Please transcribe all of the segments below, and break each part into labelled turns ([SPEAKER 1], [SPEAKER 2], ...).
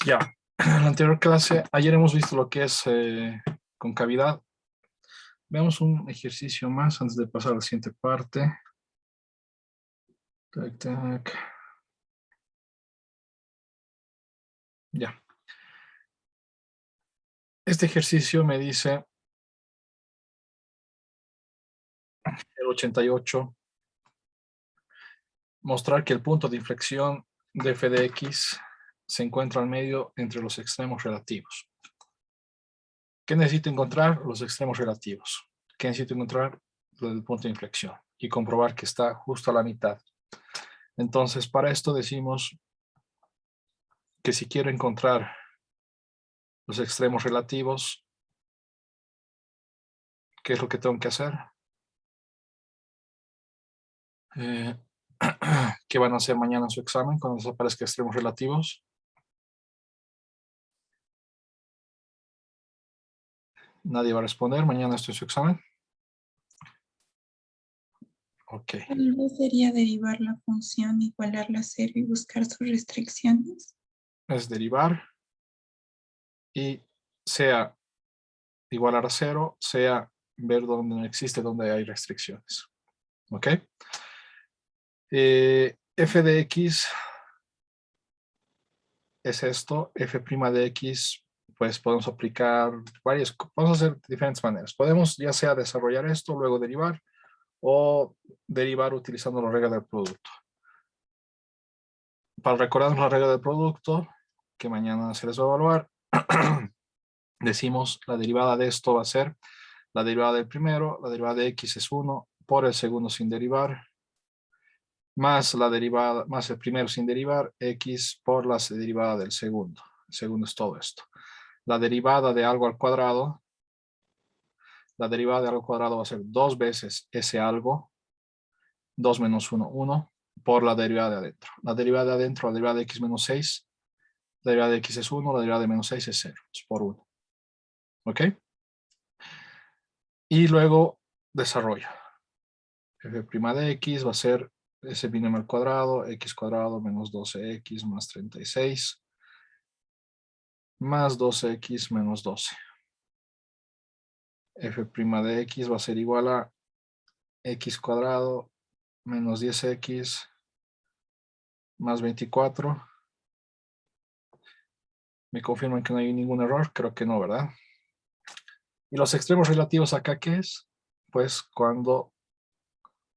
[SPEAKER 1] Ya, en la anterior clase, ayer hemos visto lo que es concavidad. Veamos un ejercicio más antes de pasar a la siguiente parte. Tac, tac. Ya. Este ejercicio me dice el 88, mostrar que el punto de inflexión de f de x se encuentra al medio entre los extremos relativos. ¿Qué necesito encontrar? Los extremos relativos. ¿Qué necesito encontrar? El punto de inflexión y comprobar que está justo a la mitad. Entonces, para esto decimos que si quiero encontrar los extremos relativos, ¿qué es lo que tengo que hacer? ¿Qué van a hacer mañana en su examen cuando les aparezca extremos relativos? Nadie va a responder. Mañana estoy en su examen. Ok.
[SPEAKER 2] Tal vez sería derivar la función, igualarla a cero y buscar sus restricciones.
[SPEAKER 1] Es derivar y sea igualar a cero, sea ver dónde no existe, dónde hay restricciones. Ok. F de x es esto. F' de x, pues podemos aplicar varias, podemos hacer diferentes maneras. Podemos ya sea desarrollar esto, luego derivar, o derivar utilizando la regla del producto. Para recordarnos la regla del producto, que mañana se les va a evaluar, decimos la derivada de esto va a ser la derivada del primero, la derivada de x es 1 por el segundo sin derivar, más la derivada, más el primero sin derivar, x por la derivada del segundo. El segundo es todo esto. La derivada de algo al cuadrado, la derivada de algo al cuadrado va a ser 2 veces ese algo, 2 menos 1, 1, por la derivada de adentro. La derivada de adentro, la derivada de x menos 6, la derivada de x es 1, la derivada de menos 6 es 0, es por 1. ¿Ok? Y luego desarrollo. F' de x va a ser ese binomio al cuadrado, x cuadrado menos 12x más 36, más 12x menos 12. F' de x va a ser igual a x cuadrado menos 10x más 24. ¿Me confirman que no hay ningún error? Creo que no, ¿verdad? ¿Y los extremos relativos acá qué es? Pues cuando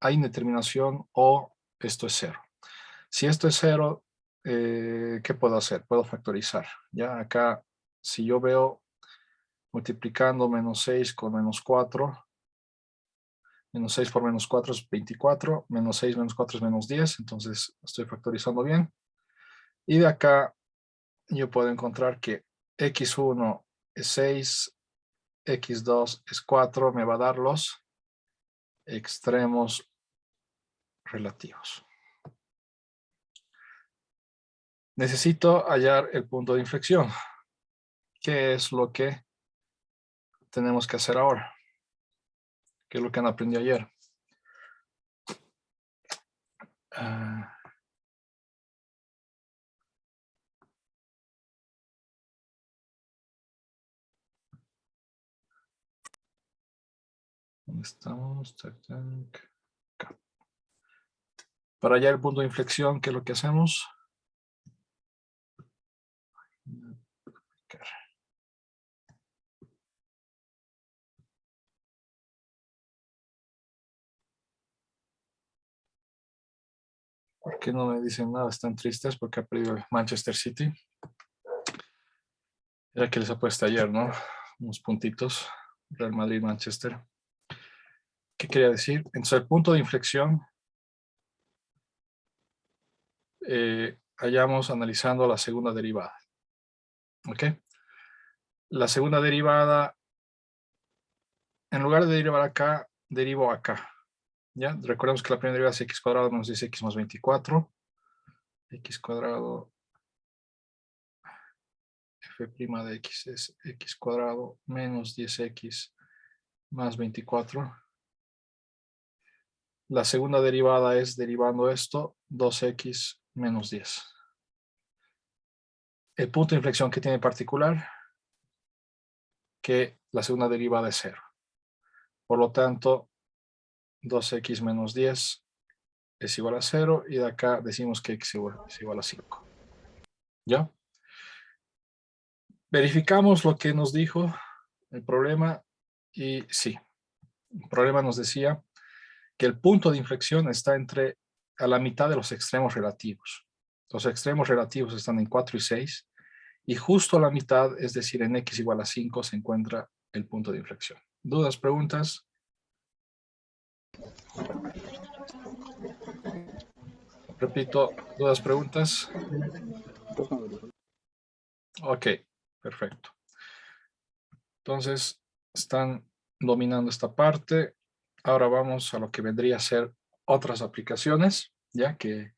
[SPEAKER 1] hay indeterminación o esto es 0. Si esto es 0, ¿qué puedo hacer? Puedo factorizar. Ya acá, si yo veo multiplicando menos 6 con menos 4, menos 6 por menos 4 es 24, menos 6 menos 4 es menos 10, entonces estoy factorizando bien. Y de acá yo puedo encontrar que x1 es 6, x2 es 4, me va a dar los extremos relativos. Necesito hallar el punto de inflexión. ¿Qué es lo que tenemos que hacer ahora? ¿Qué es lo que han aprendido ayer? ¿Dónde estamos? Tac, tac. Acá. Para hallar el punto de inflexión, ¿qué es lo que hacemos? ¿Por qué no me dicen nada? Están tristes porque ha perdido el Manchester City. Era que les apuesta ayer, ¿no? Unos puntitos. Real Madrid, Manchester. ¿Qué quería decir? Entonces, el punto de inflexión hallamos analizando la segunda derivada. ¿Ok? La segunda derivada, en lugar de derivar acá, derivo acá. ¿Ya? Recordemos que la primera derivada es x cuadrado menos 10x más 24. X cuadrado f' de x es x cuadrado menos 10x más 24. La segunda derivada es derivando esto, 2x menos 10. El punto de inflexión que tiene particular, que la segunda derivada es 0. Por lo tanto, 2x menos 10 es igual a 0, y de acá decimos que x es igual a 5. ¿Ya? Verificamos lo que nos dijo el problema, y sí, el problema nos decía que el punto de inflexión está a la mitad de los extremos relativos. Los extremos relativos están en 4 y 6, y justo a la mitad, es decir, en x igual a 5, se encuentra el punto de inflexión. ¿Dudas, preguntas? Repito, ¿dudas, preguntas? Ok, perfecto. Entonces, están dominando esta parte. Ahora vamos a lo que vendría a ser otras aplicaciones, ya que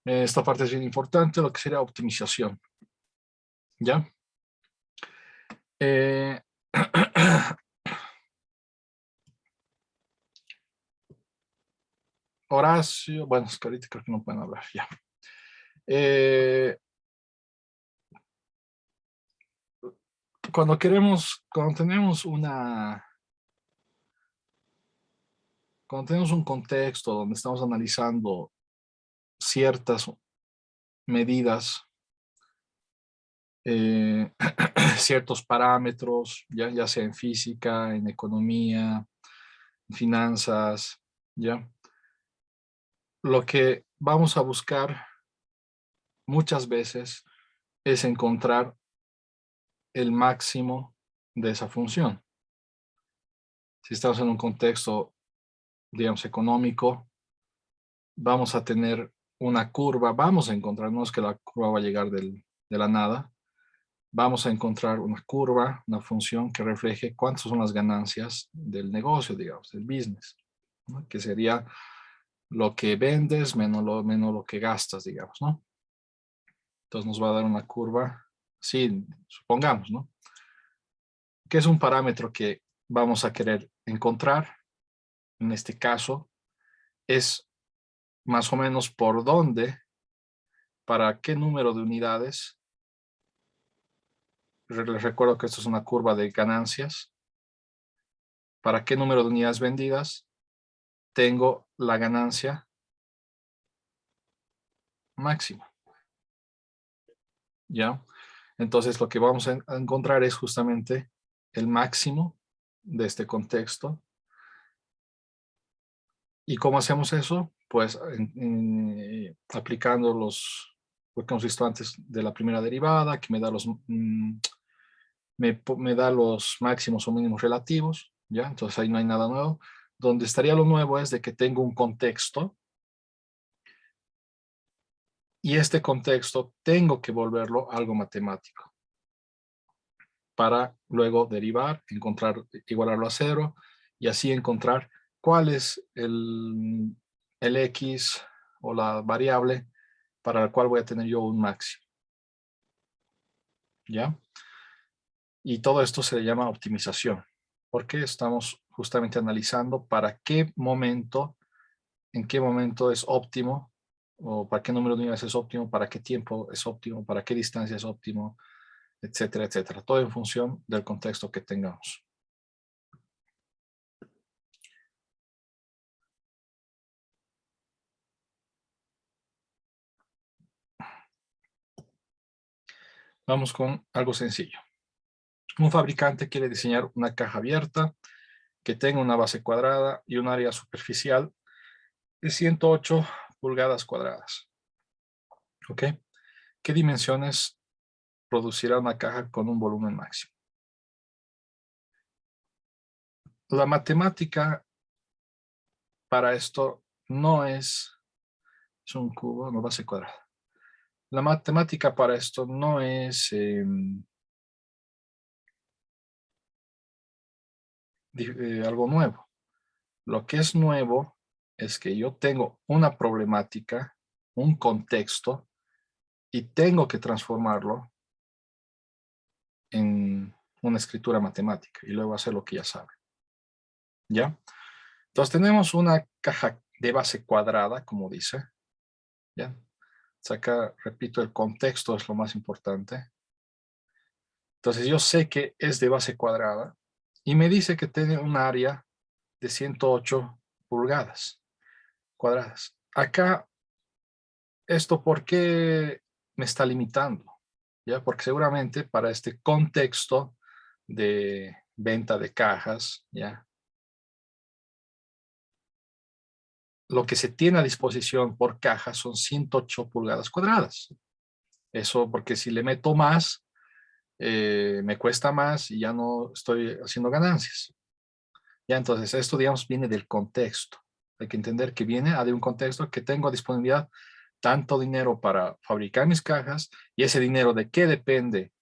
[SPEAKER 1] esta parte es bien importante, lo que sería optimización. ¿Ya? Horacio, bueno, es que ahorita creo que no pueden hablar, ya. Cuando tenemos un contexto donde estamos analizando ciertas medidas, ciertos parámetros, ya sea en física, en economía, en finanzas, ¿ya? Lo que vamos a buscar muchas veces es encontrar el máximo de esa función. Si estamos en un contexto, digamos, económico, vamos a tener una curva, vamos a encontrarnos que la curva va a llegar de la nada. Vamos a encontrar una curva, una función que refleje cuántas son las ganancias del negocio, digamos, del business, ¿no? Que sería lo que vendes menos lo que gastas, digamos, ¿no? Entonces nos va a dar una curva, sí, supongamos, ¿no? Que es un parámetro que vamos a querer encontrar. En este caso, es más o menos por dónde, para qué número de unidades. Les recuerdo que esto es una curva de ganancias. Para qué número de unidades vendidas tengo la ganancia máxima. ¿Ya? Entonces lo que vamos a encontrar es justamente el máximo de este contexto. ¿Y cómo hacemos eso? Pues aplicando lo que hemos visto antes de la primera derivada, que me da me da los máximos o mínimos relativos, ¿ya? Entonces ahí no hay nada nuevo. Donde estaría lo nuevo es de que tengo un contexto, y este contexto tengo que volverlo algo matemático para luego derivar, igualarlo a 0, y así encontrar cuál es el X o la variable para la cual voy a tener yo un máximo. ¿Ya? Y todo esto se le llama optimización, porque estamos justamente analizando en qué momento es óptimo, o para qué número de unidades es óptimo, para qué tiempo es óptimo, para qué distancia es óptimo, etcétera, etcétera. Todo en función del contexto que tengamos. Vamos con algo sencillo. Un fabricante quiere diseñar una caja abierta que tenga una base cuadrada y un área superficial de 108 pulgadas cuadradas. ¿Ok? ¿Qué dimensiones producirá una caja con un volumen máximo? La matemática para esto no es un cubo, no base cuadrada. La matemática para esto no es algo nuevo. Lo que es nuevo es que yo tengo una problemática, un contexto, y tengo que transformarlo en una escritura matemática y luego hacer lo que ya sabe. ¿Ya? Entonces tenemos una caja de base cuadrada, como dice. ¿Ya? Acá, repito, el contexto es lo más importante. Entonces yo sé que es de base cuadrada y me dice que tiene un área de 108 pulgadas cuadradas. Acá, ¿esto por qué me está limitando? ¿Ya? Porque seguramente para este contexto de venta de cajas, ¿ya? Lo que se tiene a disposición por caja son 108 pulgadas cuadradas. Eso porque si le meto más, me cuesta más y ya no estoy haciendo ganancias. Ya, entonces esto, digamos, viene del contexto. Hay que entender que viene de un contexto que tengo a disponibilidad tanto dinero para fabricar mis cajas y ese dinero de qué depende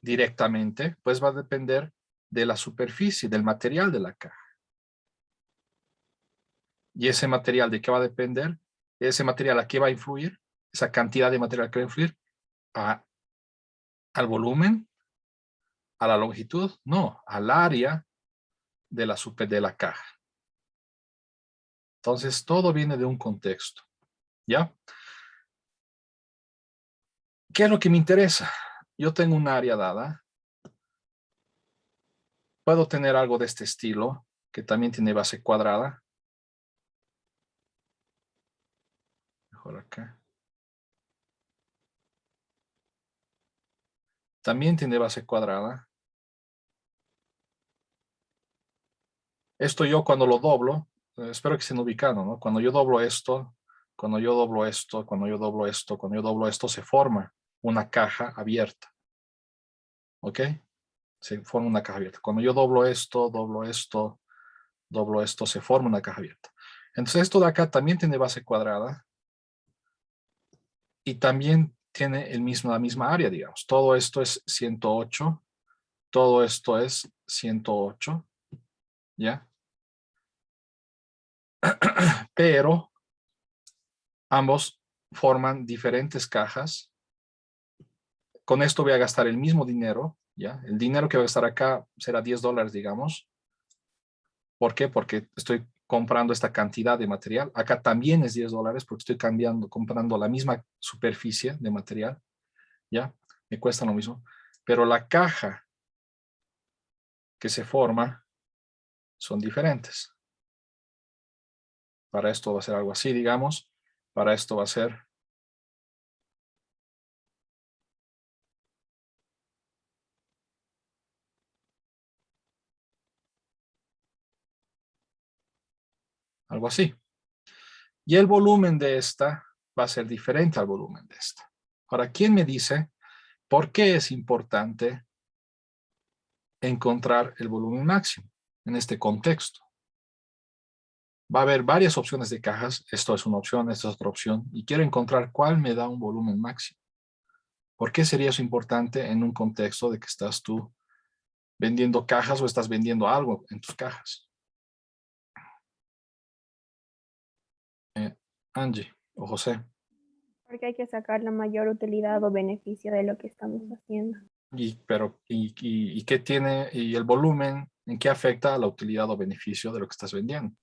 [SPEAKER 1] directamente, pues va a depender de la superficie, del material de la caja. Y ese material de qué va a depender, ese material a qué va a influir, esa cantidad de material que va a influir al volumen, a la longitud, no, al área de de la caja. Entonces, todo viene de un contexto, ¿ya? ¿Qué es lo que me interesa? Yo tengo un área dada. Puedo tener algo de este estilo, que también tiene base cuadrada. Mejor acá. También tiene base cuadrada. Esto yo cuando lo doblo, espero que estén ubicando, ¿no? Cuando yo doblo esto, cuando yo doblo esto, cuando yo doblo esto, cuando yo doblo esto, se forma una caja abierta. ¿Ok? Se forma una caja abierta. Cuando yo doblo esto, doblo esto, se forma una caja abierta. Entonces esto de acá también tiene base cuadrada y también tiene la misma área, digamos. Todo esto es 108, todo esto es 108, ¿ya? Pero ambos forman diferentes cajas. Con esto voy a gastar el mismo dinero, ¿ya? El dinero que voy a gastar acá será $10, digamos. ¿Por qué? Porque estoy comprando esta cantidad de material. Acá también es $10 porque estoy comprando la misma superficie de material, ¿ya? Me cuesta lo mismo. Pero la caja que se forma son diferentes. Para esto va a ser algo así, digamos. Para esto va a ser algo así. Y el volumen de esta va a ser diferente al volumen de esta. Ahora, ¿quién me dice por qué es importante encontrar el volumen máximo en este contexto? Va a haber varias opciones de cajas. Esto es una opción, esta es otra opción. Y quiero encontrar cuál me da un volumen máximo. ¿Por qué sería eso importante en un contexto de que estás tú vendiendo cajas o estás vendiendo algo en tus cajas? Angie o José.
[SPEAKER 3] Porque hay que sacar la mayor utilidad o beneficio de lo que estamos haciendo.
[SPEAKER 1] ¿Y qué tiene? ¿Y el volumen? ¿En qué afecta a la utilidad o beneficio de lo que estás vendiendo?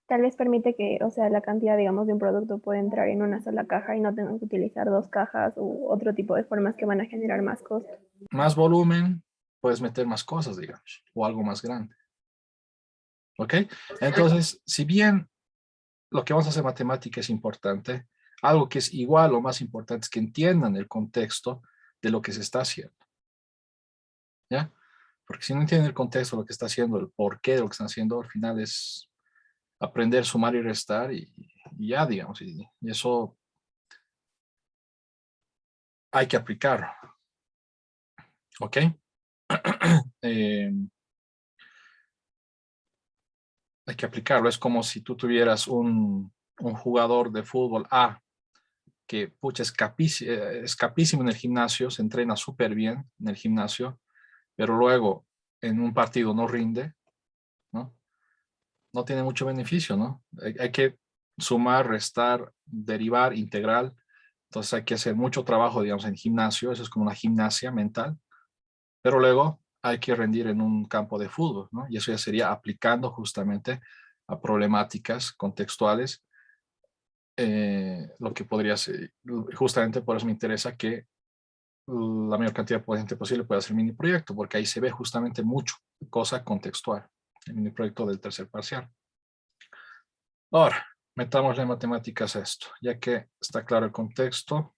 [SPEAKER 3] Tal vez permite que, o sea, la cantidad, digamos, de un producto puede entrar en una sola caja y no tengan que utilizar dos cajas u otro tipo de formas que van a generar más costo.
[SPEAKER 1] Más volumen, puedes meter más cosas, digamos, o algo más grande. ¿Ok? Entonces, si bien lo que vamos a hacer matemática es importante, algo que es igual o más importante es que entiendan el contexto de lo que se está haciendo. ¿Ya? Porque si no entienden el contexto de lo que está haciendo, el porqué de lo que están haciendo, al final es aprender, sumar y restar y ya, digamos, y eso hay que aplicarlo. ¿Ok? Hay que aplicarlo. Es como si tú tuvieras un jugador de fútbol A que, pucha, es capísimo en el gimnasio, se entrena súper bien en el gimnasio, pero luego en un partido no rinde, ¿no? No tiene mucho beneficio, ¿no? Hay que sumar, restar, derivar, integral. Entonces hay que hacer mucho trabajo, digamos, en gimnasio. Eso es como una gimnasia mental. Pero luego hay que rendir en un campo de fútbol, ¿no? Y eso ya sería aplicando justamente a problemáticas contextuales lo que podría ser, justamente por eso me interesa que la mayor cantidad de gente posible pueda hacer mini proyecto, porque ahí se ve justamente mucho, cosa contextual, el mini proyecto del tercer parcial. Ahora, metámosle en matemáticas a esto, ya que está claro el contexto.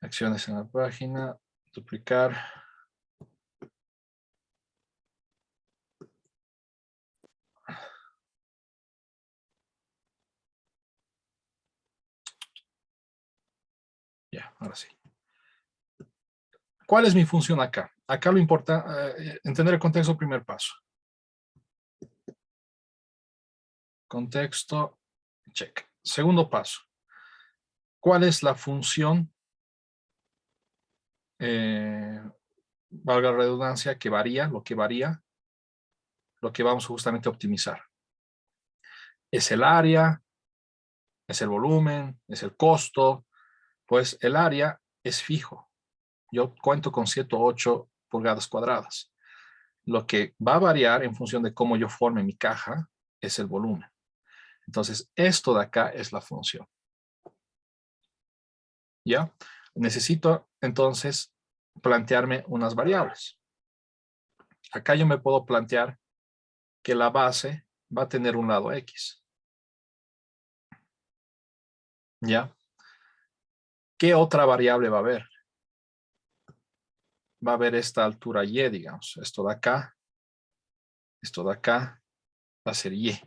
[SPEAKER 1] Acciones en la página, duplicar. Ya, ahora sí. ¿Cuál es mi función acá? Acá lo importa, entender el contexto, primer paso. Contexto, check. Segundo paso. ¿Cuál es la función, valga la redundancia, que varía, lo que vamos justamente a optimizar? ¿Es el área? ¿Es el volumen? ¿Es el costo? Pues el área es fijo. Yo cuento con 108 pulgadas cuadradas. Lo que va a variar en función de cómo yo forme mi caja es el volumen. Entonces, esto de acá es la función. ¿Ya? Necesito, entonces, plantearme unas variables. Acá yo me puedo plantear que la base va a tener un lado X. ¿Ya? ¿Qué otra variable va a haber? Va a haber esta altura Y, digamos. Esto de acá va a ser Y.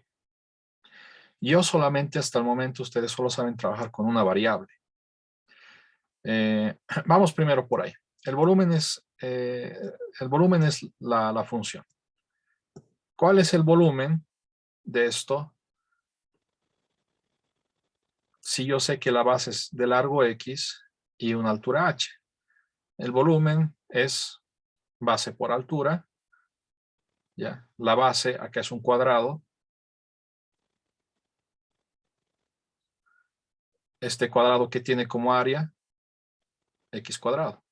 [SPEAKER 1] Yo solamente hasta el momento, ustedes solo saben trabajar con una variable. Vamos primero por ahí. El volumen es la función. ¿Cuál es el volumen de esto? Si yo sé que la base es de largo X y una altura H. El volumen es base por altura. ¿Ya? La base acá es un cuadrado. Este cuadrado que tiene como área X cuadrado.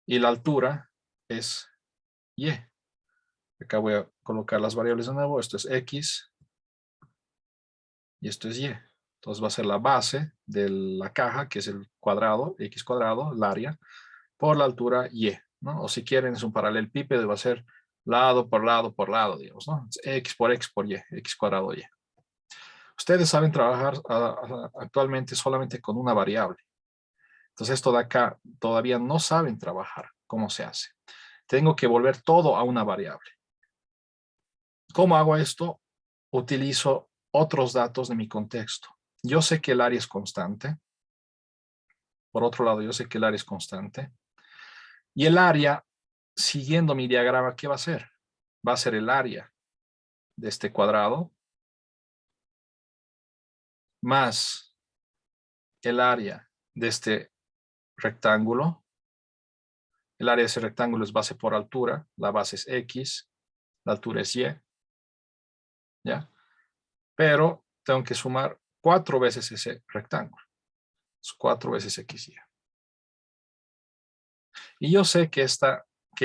[SPEAKER 1] Y la altura es Y. Acá voy a colocar las variables de nuevo. Esto es X y esto es Y. Entonces va a ser la base de la caja, que es el cuadrado, X cuadrado, el área, por la altura Y, ¿no? O si quieren es un paralelepípedo, va a ser lado por lado por lado, digamos, ¿no? X por Y, X cuadrado Y. Ustedes saben trabajar actualmente solamente con una variable. Entonces esto de acá todavía no saben trabajar. ¿Cómo se hace? Tengo que volver todo a una variable. ¿Cómo hago esto? Utilizo otros datos de mi contexto. Yo sé que el área es constante. Por otro lado, yo sé que el área es constante. Y el área, siguiendo mi diagrama, ¿qué va a ser? Va a ser el área de este cuadrado más el área de este rectángulo. El área de ese rectángulo es base por altura. La base es X. La altura es Y. ¿Ya? Pero tengo que sumar 4 veces ese rectángulo. Es 4 veces XY. Y yo sé que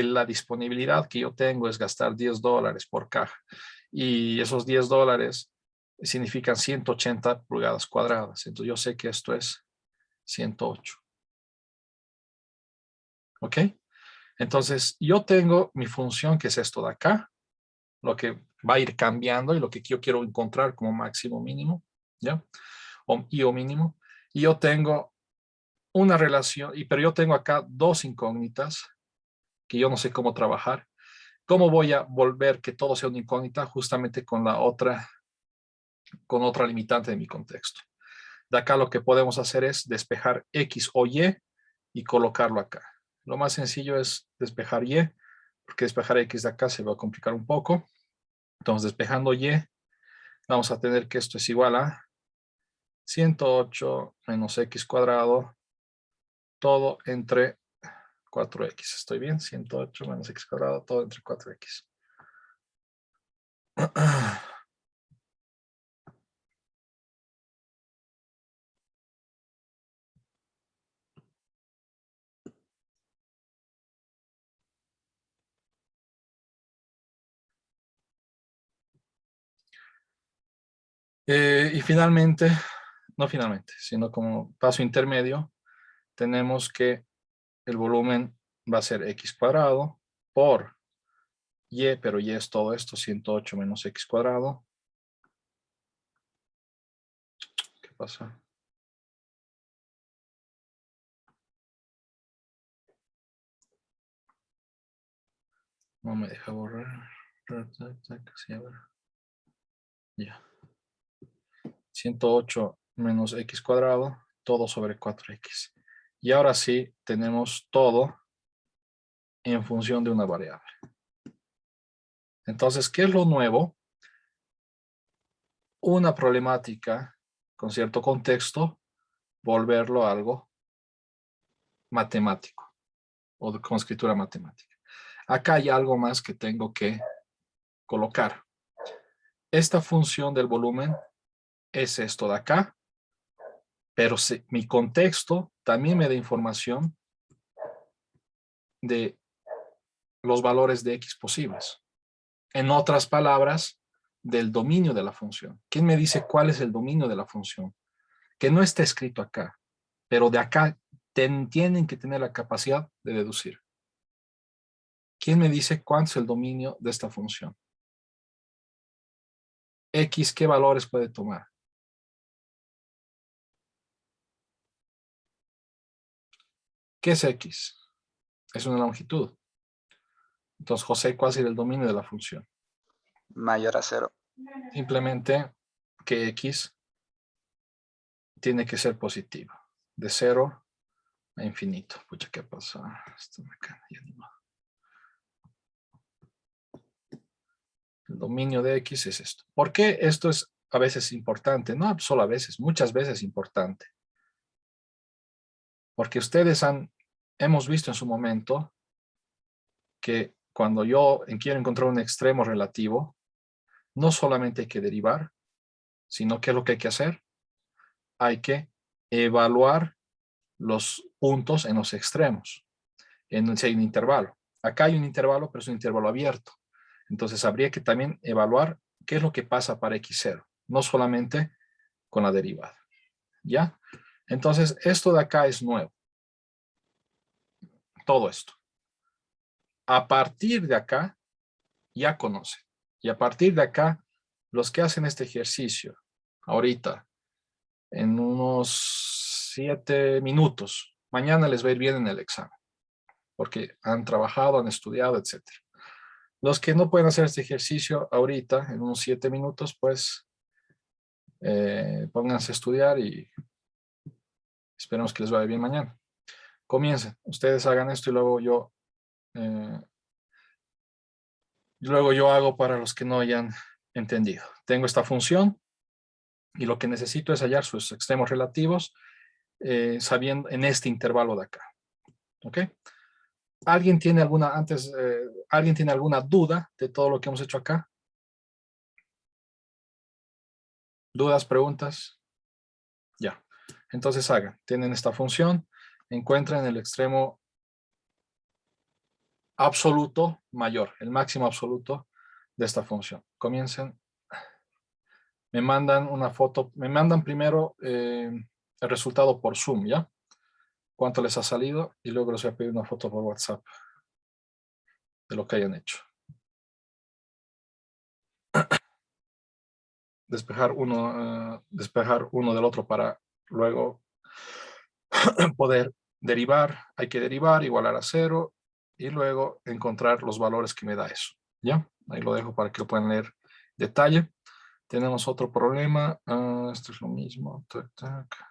[SPEAKER 1] la disponibilidad que yo tengo es gastar $10 por caja. Y esos $10 significan 180 pulgadas cuadradas. Entonces yo sé que esto es 108. ¿Ok? Entonces yo tengo mi función, que es esto de acá, lo que va a ir cambiando y lo que yo quiero encontrar como máximo mínimo, ¿ya? O mínimo. Y yo tengo una relación, pero yo tengo acá dos incógnitas que yo no sé cómo trabajar. ¿Cómo voy a volver que todo sea una incógnita? Justamente con otra limitante de mi contexto. De acá lo que podemos hacer es despejar X o y colocarlo acá. Lo más sencillo es despejar Y, porque despejar X de acá se va a complicar un poco. Entonces, despejando Y, vamos a tener que esto es igual a 108 menos X cuadrado, todo entre 4X. ¿Estoy bien? 108 menos X cuadrado, todo entre 4X. Y finalmente no finalmente, sino como paso intermedio, tenemos que el volumen va a ser x cuadrado por y, pero y es todo esto, 108 menos x cuadrado. ¿Qué pasa? No me deja borrar. Sí, a ver. Ya. 108 menos x cuadrado, todo sobre 4x. Y ahora sí, tenemos todo en función de una variable. Entonces, ¿qué es lo nuevo? Una problemática con cierto contexto, volverlo algo matemático o con escritura matemática. Acá hay algo más que tengo que colocar. Esta función del volumen es esto de acá, pero mi contexto también me da información de los valores de x posibles. En otras palabras, del dominio de la función. ¿Quién me dice cuál es el dominio de la función? Que no está escrito acá, pero de acá tienen que tener la capacidad de deducir. ¿Quién me dice cuál es el dominio de esta función? X, ¿qué valores puede tomar? ¿Qué es X? Es una longitud. Entonces, José, ¿cuál sería el dominio de la función?
[SPEAKER 4] Mayor a 0.
[SPEAKER 1] Simplemente que X tiene que ser positivo. De 0 a infinito. Pucha, ¿qué pasa? Esto me cae. El dominio de X es esto. ¿Por qué esto es a veces importante? No solo a veces, muchas veces importante. Porque ustedes hemos visto en su momento que cuando yo quiero encontrar un extremo relativo, no solamente hay que derivar, sino que es lo que hay que hacer. Hay que evaluar los puntos en los extremos, si hay un intervalo. Acá hay un intervalo, pero es un intervalo abierto. Entonces habría que también evaluar qué es lo que pasa para x0, no solamente con la derivada. ¿Ya? Entonces, esto de acá es nuevo. Todo esto. A partir de acá, ya conocen. Y a partir de acá, los que hacen este ejercicio, ahorita, en unos 7 minutos, mañana les va a ir bien en el examen, porque han trabajado, han estudiado, etc. Los que no pueden hacer este ejercicio ahorita, en unos 7 minutos, pues, pónganse a estudiar y esperemos que les vaya bien mañana. Comiencen, ustedes hagan esto y luego yo hago para los que no hayan entendido. Tengo esta función y lo que necesito es hallar sus extremos relativos sabiendo en este intervalo de acá. ¿Ok? ¿Alguien tiene ¿alguien tiene alguna duda de todo lo que hemos hecho acá? ¿Dudas, preguntas? Ya. Entonces hagan. Tienen esta función. Encuentran el extremo absoluto mayor, el máximo absoluto de esta función. Comiencen. Me mandan una foto. Me mandan primero el resultado por Zoom, ¿ya? Cuánto les ha salido y luego les voy a pedir una foto por WhatsApp de lo que hayan hecho. Despejar uno del otro para luego poder derivar. Hay que derivar, igualar a 0 y luego encontrar los valores que me da eso. ¿Ya? Ahí lo dejo para que lo puedan leer detalle. Tenemos otro problema. Esto es lo mismo. Tac, tac.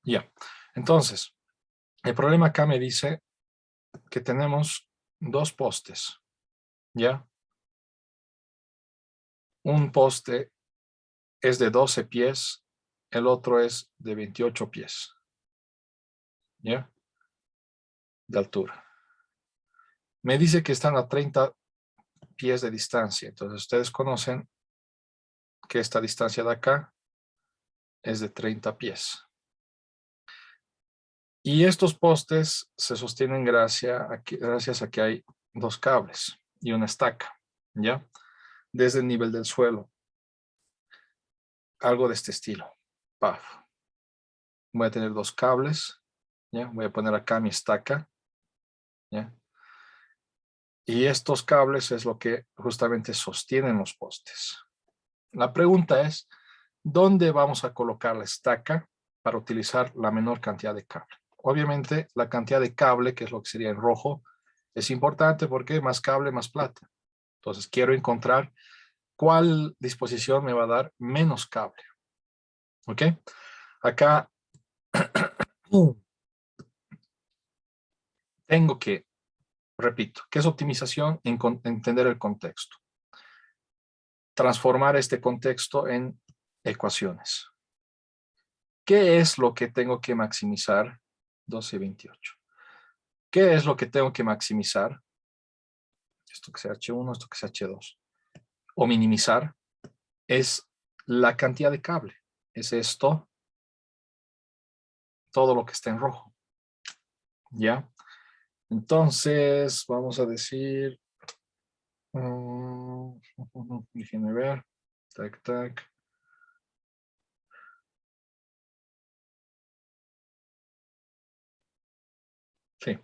[SPEAKER 1] Ya. Entonces, el problema acá me dice que tenemos dos postes. ¿Ya? Un poste es de 12 pies, el otro es de 28 pies. ¿Ya? De altura. Me dice que están a 30 pies de distancia. Entonces ustedes conocen que esta distancia de acá es de 30 pies. Y estos postes se sostienen gracias a que hay dos cables. y una estaca, ¿ya? Desde el nivel del suelo. Algo de este estilo. Paf. Voy a tener dos cables, ¿ya? Voy a poner acá mi estaca, ¿ya? Y estos cables es lo que justamente sostienen los postes. La pregunta es, ¿dónde vamos a colocar la estaca para utilizar la menor cantidad de cable? Obviamente, la cantidad de cable, que es lo que sería en rojo, es importante porque más cable, más plata. Entonces, quiero encontrar cuál disposición me va a dar menos cable. ¿Ok? Acá tengo que, repito, ¿qué es optimización? Entender el contexto. Transformar este contexto en ecuaciones. ¿Qué es lo que tengo que maximizar? 12 y 28. ¿Qué es lo que tengo que maximizar? Esto que sea H1, esto que sea H2. O minimizar es la cantidad de cable. Es esto, todo lo que está en rojo. ¿Ya? Entonces, vamos a decir, déjenme ver, tac, tac. Sí.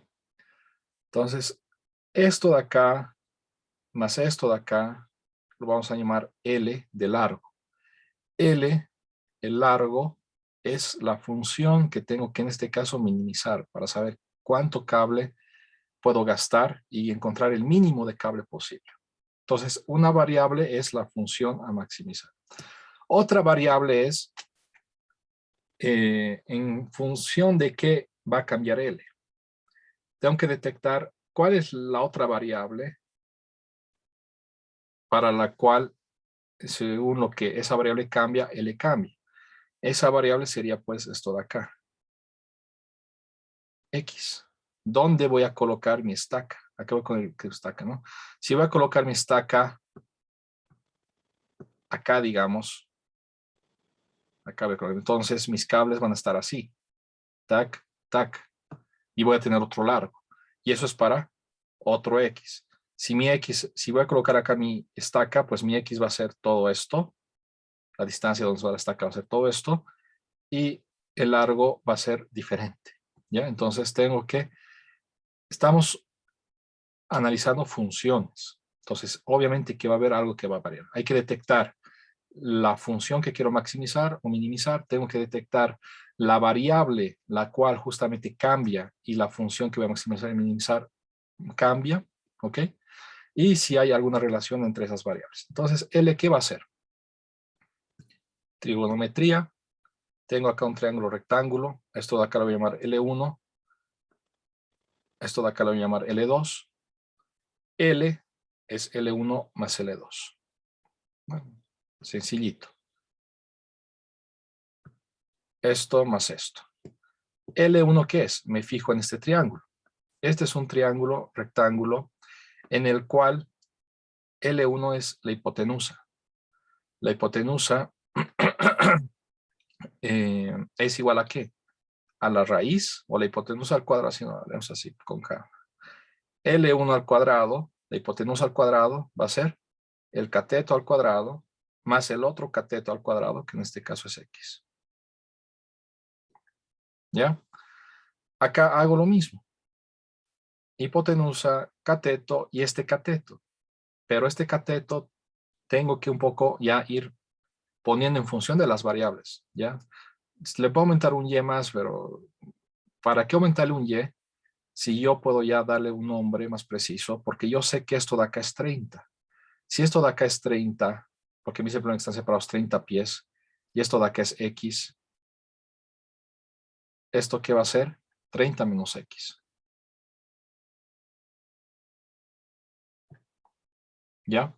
[SPEAKER 1] Entonces, esto de acá, más esto de acá, lo vamos a llamar L de largo. L, el largo, es la función que tengo que en este caso minimizar para saber cuánto cable puedo gastar y encontrar el mínimo de cable posible. Entonces, una variable es la función a maximizar. Otra variable es en función de qué va a cambiar L. Tengo que detectar cuál es la otra variable para la cual, según lo que esa variable cambia, L cambia. Esa variable sería pues esto de acá. X. ¿Dónde voy a colocar mi estaca? Acá voy con el estaca, ¿no? Si voy a colocar mi estaca acá, digamos, acá voy a colocar. Entonces mis cables van a estar así. Tac, tac. Y voy a tener otro largo. Y eso es para otro X. Si mi X, si voy a colocar acá mi estaca, pues mi X va a ser todo esto. La distancia donde va la estaca va a ser todo esto. Y el largo va a ser diferente. ¿Ya? Entonces tengo que, estamos analizando funciones. Entonces, obviamente que va a haber algo que va a variar. Hay que detectar la función que quiero maximizar o minimizar. Tengo que detectar la variable la cual justamente cambia y la función que voy a maximizar y minimizar cambia. ¿Ok? Y si hay alguna relación entre esas variables. Entonces, L, ¿qué va a hacer? Trigonometría. Tengo acá un triángulo rectángulo. Esto de acá lo voy a llamar L1. Esto de acá lo voy a llamar L2. L es L1 más L2. Bueno, sencillito. Esto más esto. L1, ¿qué es? Me fijo en este triángulo. Este es un triángulo rectángulo en el cual L1 es la hipotenusa. La hipotenusa es igual a ¿qué? A la raíz o la hipotenusa al cuadrado, si no lo haremos así con K. L1 al cuadrado, la hipotenusa al cuadrado va a ser el cateto al cuadrado más el otro cateto al cuadrado, que en este caso es X. ¿Ya? Acá hago lo mismo. Hipotenusa, cateto y este cateto. Pero este cateto tengo que un poco ya ir poniendo en función de las variables, ¿ya? Le puedo aumentar un y más, pero ¿para qué aumentarle un y si yo puedo ya darle un nombre más preciso? Porque yo sé que esto de acá es 30. Si esto de acá es 30, porque mis ejemplos están separados 30 pies, y esto de acá es X, ¿esto qué va a ser? 30 menos X. ¿Ya?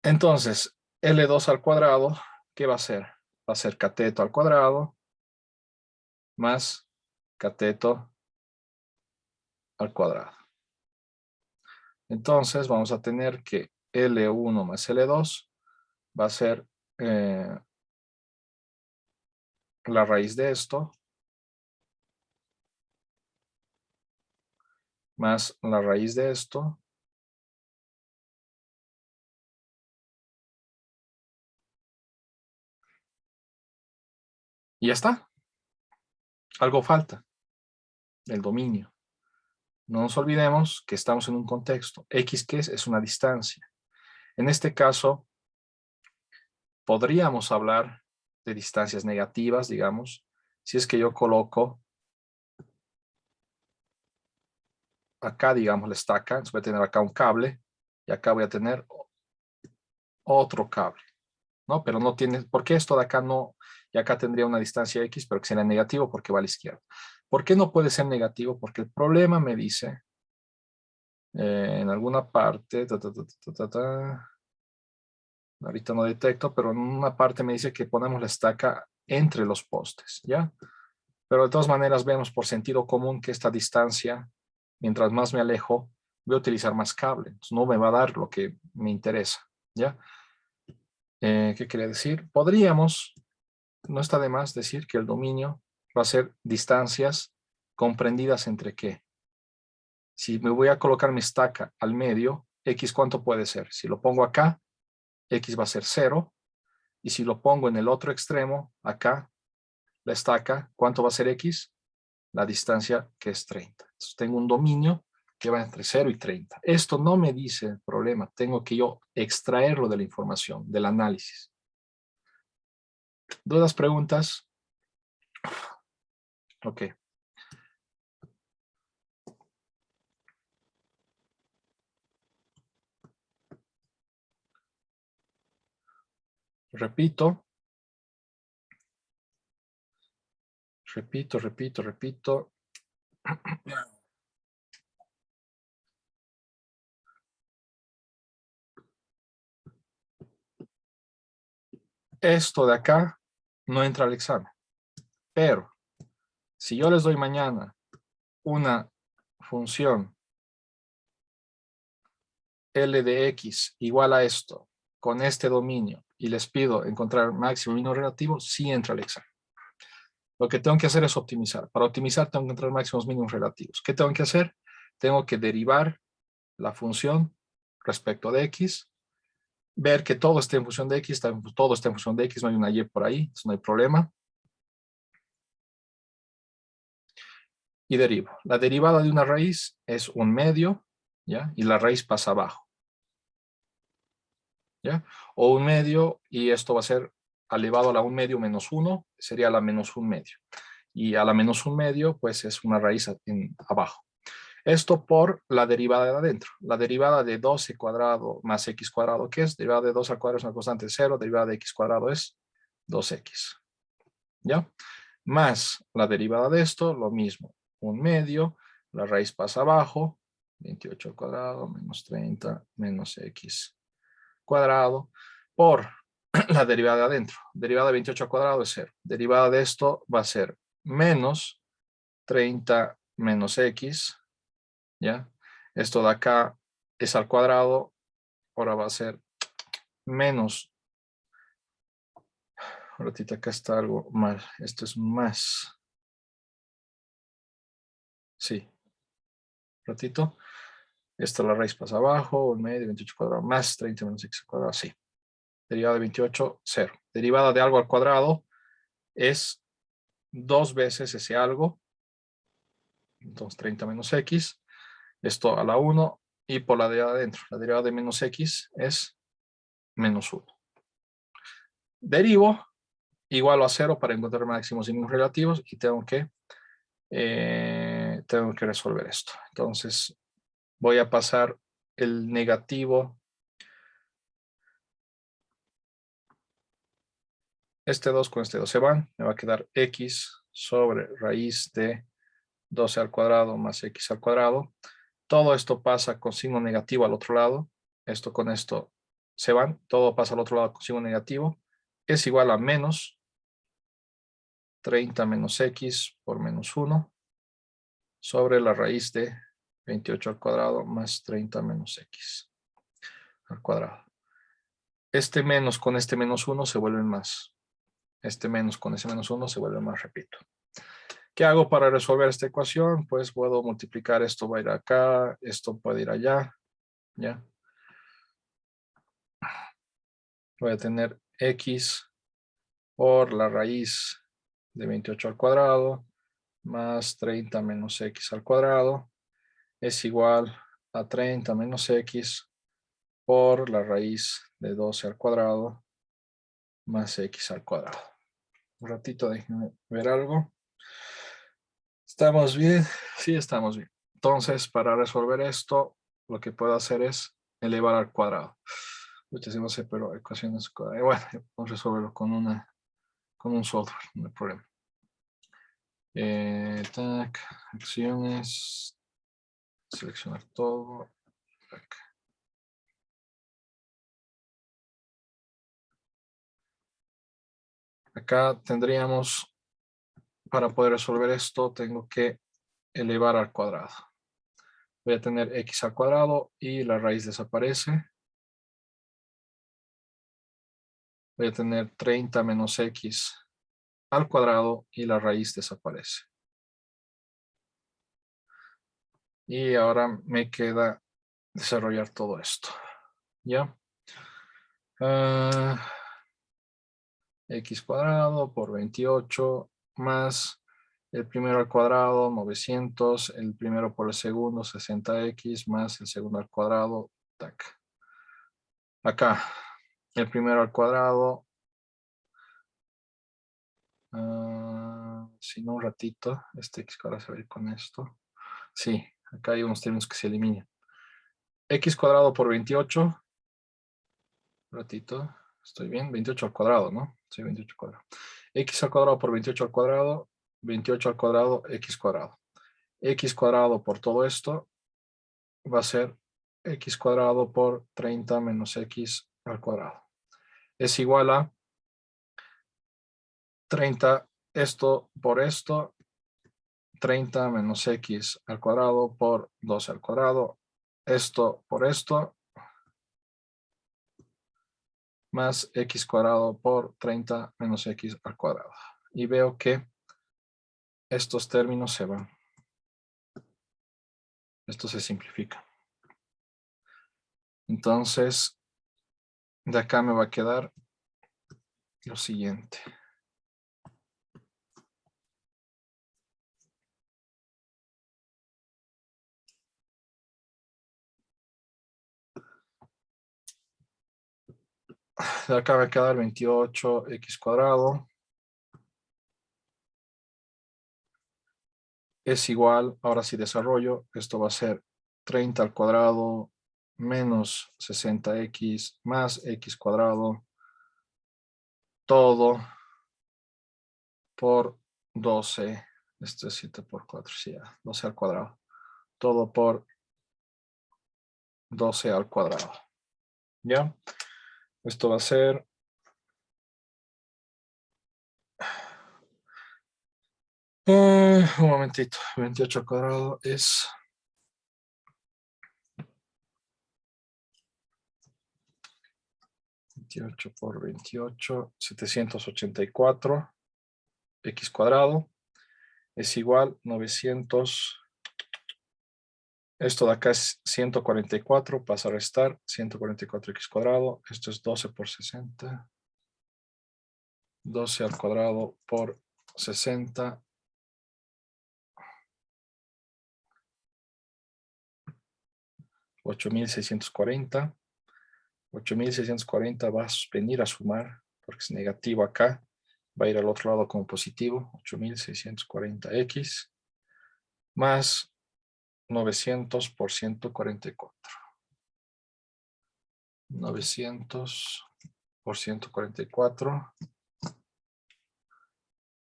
[SPEAKER 1] Entonces, L2 al cuadrado, ¿qué va a ser? Va a ser cateto al cuadrado más cateto al cuadrado. Entonces, vamos a tener que L1 más L2 va a ser la raíz de esto más la raíz de esto Y ya está. Algo falta. El dominio. No nos olvidemos que estamos en un contexto. X, ¿qué es? Es una distancia. En este caso, podríamos hablar de distancias negativas, digamos, si es que yo coloco acá, digamos, la estaca. Entonces voy a tener acá un cable y acá voy a tener otro cable, ¿no? Pero no tiene, ¿por qué esto de acá no? Y acá tendría una distancia X, pero que sería negativo porque va a la izquierda. ¿Por qué no puede ser negativo? Porque el problema me dice, en alguna parte, ahorita no detecto, pero en una parte me dice que ponemos la estaca entre los postes, ¿ya? Pero de todas maneras vemos por sentido común que esta distancia, mientras más me alejo, voy a utilizar más cable. Entonces no me va a dar lo que me interesa, ¿ya? ¿Qué quería decir? Podríamos, no está de más decir que el dominio va a ser distancias comprendidas entre qué. Si me voy a colocar mi estaca al medio, X, ¿cuánto puede ser? Si lo pongo acá, X va a ser 0. Y si lo pongo en el otro extremo, acá, la estaca, ¿cuánto va a ser X? La distancia, que es 30. Entonces tengo un dominio que va entre 0 y 30. Esto no me dice el problema. Tengo que yo extraerlo de la información, del análisis. ¿Dudas, preguntas? Ok. Repito. Repito. Esto de acá no entra al examen. Pero si yo les doy mañana una función L de X igual a esto, con este dominio, y les pido encontrar máximo y mínimo relativo, sí entra al examen. Lo que tengo que hacer es optimizar. Para optimizar tengo que encontrar máximos mínimos relativos. ¿Qué tengo que hacer? Tengo que derivar la función respecto de X, ver que todo esté en función de X, todo está en función de X, no hay una Y por ahí, entonces no hay problema. Y derivo. La derivada de una raíz es un medio, ¿ya? Y la raíz pasa abajo, ¿ya? O un medio, y esto va a ser elevado a la 1 medio menos 1, sería la menos 1 medio. Y a la menos 1 medio, pues es una raíz abajo. Esto por la derivada de adentro. La derivada de 12 cuadrado más x cuadrado, ¿qué es? Derivada de 2 al cuadrado es una constante 0, derivada de x cuadrado es 2x, ¿ya? Más la derivada de esto, lo mismo. Un medio, la raíz pasa abajo, 28 al cuadrado menos 30 menos x cuadrado, por la derivada de adentro. Derivada de 28 al cuadrado es 0. Derivada de esto va a ser menos 30 menos x, ¿ya? Esto de acá es al cuadrado, ahora va a ser menos. Ahorita acá está algo mal, esto es más. Sí, ratito. Esta la raíz pasa abajo, el medio, 28 cuadrado, más 30 menos x cuadrado, sí. Derivada de 28, 0. Derivada de algo al cuadrado es 2 veces ese algo. Entonces 30 menos x. Esto a la 1 y por la derivada de adentro. La derivada de menos x es menos 1. Derivo igual a 0 para encontrar máximos y mínimos relativos y tengo que resolver esto. Entonces voy a pasar el negativo. Este 2 con este 2 se van. Me va a quedar x sobre raíz de 12 al cuadrado más x al cuadrado. Todo esto pasa con signo negativo al otro lado. Esto con esto se van. Todo pasa al otro lado con signo negativo. Es igual a menos 30 menos x por menos 1 sobre la raíz de 28 al cuadrado más 30 menos x al cuadrado. Este menos con este menos 1 se vuelven más. Este menos con ese menos 1 se vuelve más, repito. ¿Qué hago para resolver esta ecuación? Pues puedo multiplicar, esto va a ir acá, esto puede ir allá, ¿ya? Voy a tener x por la raíz de 28 al cuadrado más 30 menos x al cuadrado es igual a 30 menos x por la raíz de 12 al cuadrado más x al cuadrado. Un ratito, déjenme ver algo. ¿Estamos bien? Sí, estamos bien. Entonces, para resolver esto, lo que puedo hacer es elevar al cuadrado. Muchas no sé, pero ecuaciones cuadradas. Bueno, vamos a resolverlo con un software, no hay problema. Acciones, seleccionar todo. Tac. Acá tendríamos, para poder resolver esto, tengo que elevar al cuadrado. Voy a tener x al cuadrado y la raíz desaparece. Voy a tener 30 menos x al cuadrado y la raíz desaparece. Y ahora me queda desarrollar todo esto. ¿Ya? X cuadrado por 28 más el primero al cuadrado, 900, el primero por el segundo, 60x, más el segundo al cuadrado, tac. Acá, el primero al cuadrado, si no un ratito, este x cuadrado se va a ir con esto. Sí, acá hay unos términos que se eliminan. X cuadrado por 28, un ratito, estoy bien, 28 al cuadrado, ¿no? Sí, 28 al cuadrado. X al cuadrado por 28 al cuadrado, 28 al cuadrado, x cuadrado. X cuadrado por todo esto va a ser x cuadrado por 30 menos x al cuadrado. Es igual a 30, esto por esto, 30 menos x al cuadrado por 12 al cuadrado, esto por esto, más x cuadrado por 30 menos x al cuadrado. Y veo que estos términos se van. Esto se simplifica. Entonces, de acá me va a quedar lo siguiente. De acá va a quedar 28x cuadrado. Es igual, ahora sí desarrollo, esto va a ser 30 al cuadrado menos 60x más x cuadrado, todo por 12, esto es 7 por 4, sí, 12 al cuadrado, todo por 12 al cuadrado, ¿ya? Esto va a ser un momentito, 28 al cuadrado es 28 por 28, 784 x cuadrado es igual 900. Esto de acá es 144, pasa a restar 144x cuadrado. Esto es 12 por 60. 12 al cuadrado por 60. 8.640. 8.640 va a venir a sumar, porque es negativo acá. Va a ir al otro lado como positivo. 8.640x más 900 por 144. 900 por 144.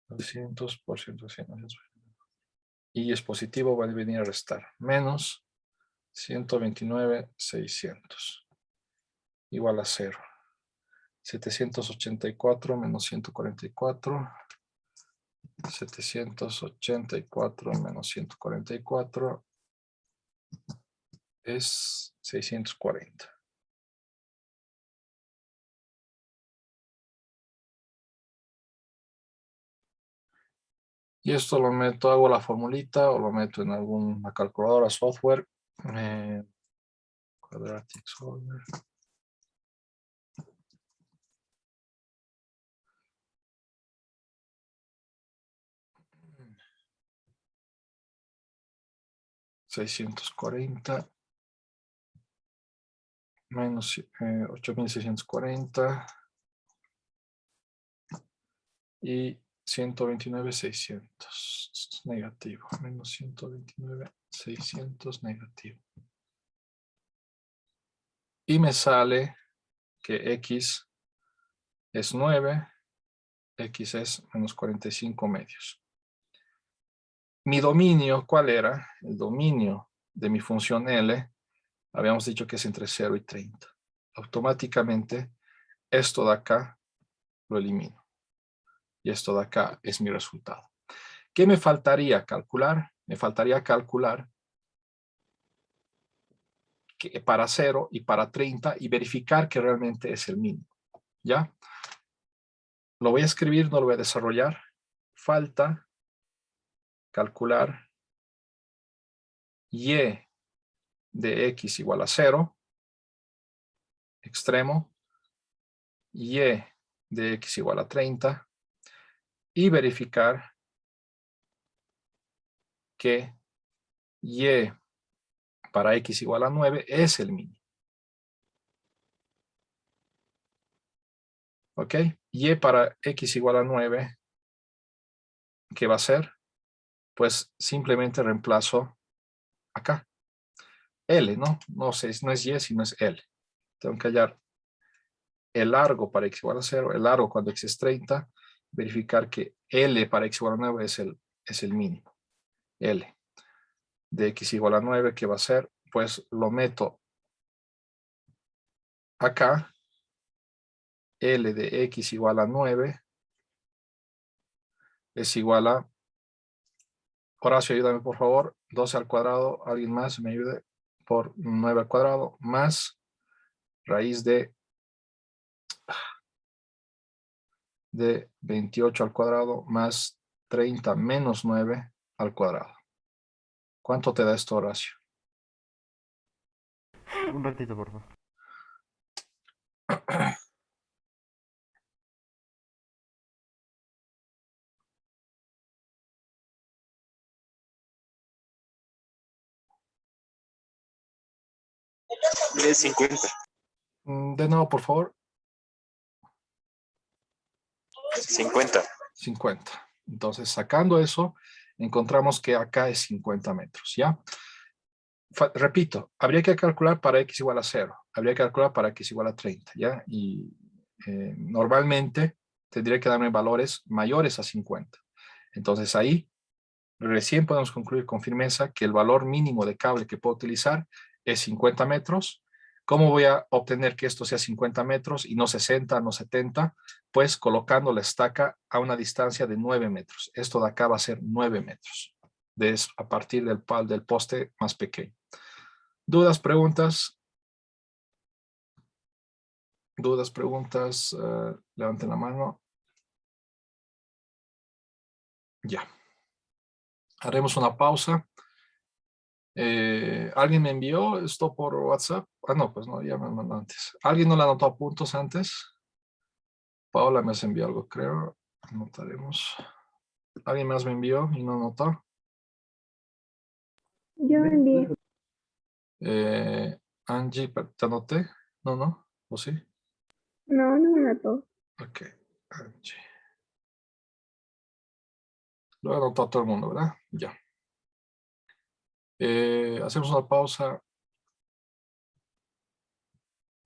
[SPEAKER 1] 900 por 144. Y es positivo, va a venir a restar. Menos 129,600. Igual a 0. 784 menos 144. 784 menos 144 es 640. Y esto lo meto, hago la formulita o lo meto en alguna calculadora software. Quadratic Solver. 640 menos 8.640 y 129.600 negativo, menos 129.600 negativo. Y me sale que X es 9, X es menos 45 medios. Mi dominio, ¿cuál era? El dominio de mi función L, habíamos dicho que es entre 0 y 30. Automáticamente, esto de acá lo elimino. Y esto de acá es mi resultado. ¿Qué me faltaría calcular? Me faltaría calcular que para 0 y para 30 y verificar que realmente es el mínimo. ¿Ya? Lo voy a escribir, no lo voy a desarrollar. Falta calcular y de x igual a 0, extremo, y de x igual a 30, y verificar que y para x igual a 9 es el mínimo. ¿Ok? Y para x igual a 9, ¿qué va a ser? Pues simplemente reemplazo acá. L, ¿no? No sé, no es y, sino es L. Tengo que hallar el largo para x igual a 0, el largo cuando x es 30, verificar que L para x igual a 9 es el mínimo. L de x igual a 9, ¿qué va a ser? Pues lo meto acá. L de x igual a 9 es igual a, Horacio, ayúdame por favor, 12 al cuadrado, alguien más me ayude, por 9 al cuadrado, más raíz de 28 al cuadrado, más 30 menos 9 al cuadrado. ¿Cuánto te da esto, Horacio?
[SPEAKER 5] Un ratito, por favor.
[SPEAKER 6] De 50.
[SPEAKER 1] De nuevo, por favor.
[SPEAKER 6] 50.
[SPEAKER 1] 50. Entonces, sacando eso, encontramos que acá es 50 metros, ¿ya? Repito, habría que calcular para x igual a 0, habría que calcular para x igual a 30, ¿ya? Y normalmente tendría que darme valores mayores a 50. Entonces ahí recién podemos concluir con firmeza que el valor mínimo de cable que puedo utilizar es 50 metros. ¿Cómo voy a obtener que esto sea 50 metros y no 60, no 70? Pues colocando la estaca a una distancia de 9 metros. Esto de acá va a ser 9 metros. A partir del poste más pequeño. ¿Dudas, preguntas? ¿Dudas, preguntas? Levanten la mano. Ya. Haremos una pausa. ¿Alguien me envió esto por WhatsApp? Ah, no, pues no, ya me mandó antes. ¿Alguien no le anotó a puntos antes? Paola me envió algo, creo. Anotaremos. ¿Alguien más me envió y no anotó?
[SPEAKER 3] Yo envié.
[SPEAKER 1] Angie, ¿te anoté? No, no. ¿O sí?
[SPEAKER 3] No, no me notó.
[SPEAKER 1] Ok, Angie. Lo anotó a todo el mundo, ¿verdad? Ya. Hacemos una pausa.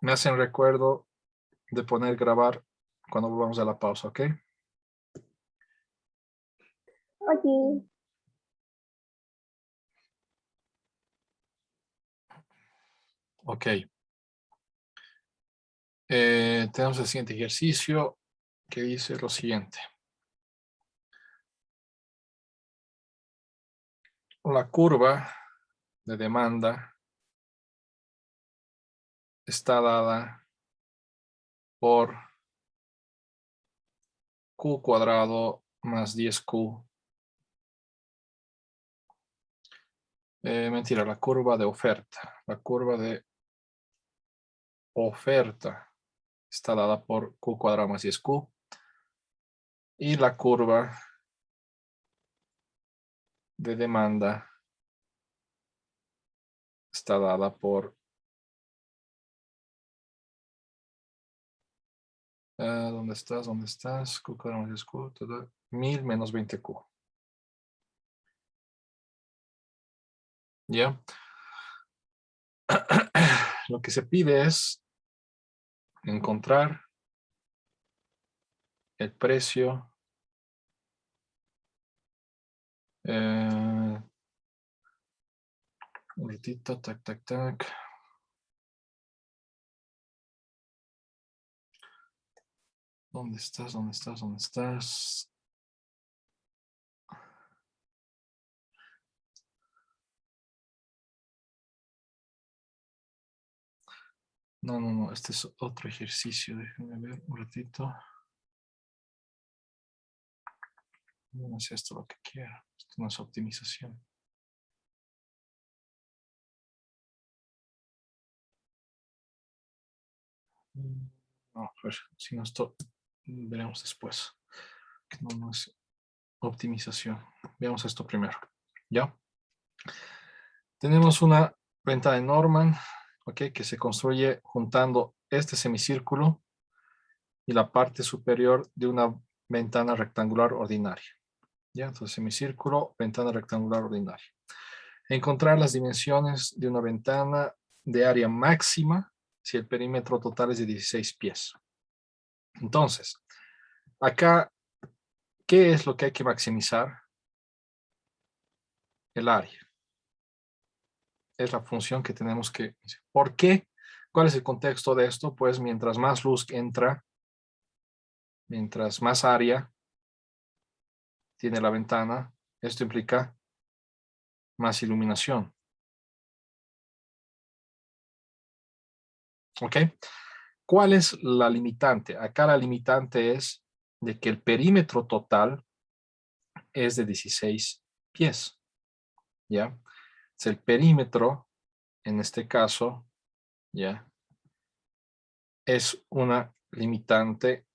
[SPEAKER 1] Me hacen recuerdo de poner grabar cuando volvamos a la pausa, ¿ok?
[SPEAKER 3] Aquí.
[SPEAKER 1] Ok. Tenemos el siguiente ejercicio que dice lo siguiente. La curva de demanda está dada por Q cuadrado más 10Q. Mentira, la curva de oferta. La curva de oferta está dada por Q cuadrado más 10Q. Y la curva de demanda está dada por ¿dónde estás? ¿Dónde estás? Q cuadrado más Q, 1000 menos 20Q. ¿Ya? Lo que se pide es encontrar el precio un ratito, tac, tac, tac. ¿Dónde estás? ¿Dónde estás? ¿Dónde estás? No, no, no. Este es otro ejercicio. Déjenme ver un ratito. No es esto lo que quiero. Esto no es optimización. No, pues, si no esto veremos después. Que no, no es optimización. Veamos esto primero. ¿Ya? Tenemos una ventana de Norman, ¿ok? Que se construye juntando este semicírculo y la parte superior de una ventana rectangular ordinaria. ¿Ya? Entonces, semicírculo, ventana rectangular ordinaria. Encontrar las dimensiones de una ventana de área máxima si el perímetro total es de 16 pies. Entonces, acá, ¿qué es lo que hay que maximizar? El área. Es la función que tenemos que... ¿Por qué? ¿Cuál es el contexto de esto? Pues mientras más luz entra, mientras más área tiene la ventana, esto implica más iluminación. ¿Ok? ¿Cuál es la limitante? Acá la limitante es de que el perímetro total es de 16 pies. ¿Ya? Es el perímetro, en este caso, ¿ya? Es una limitante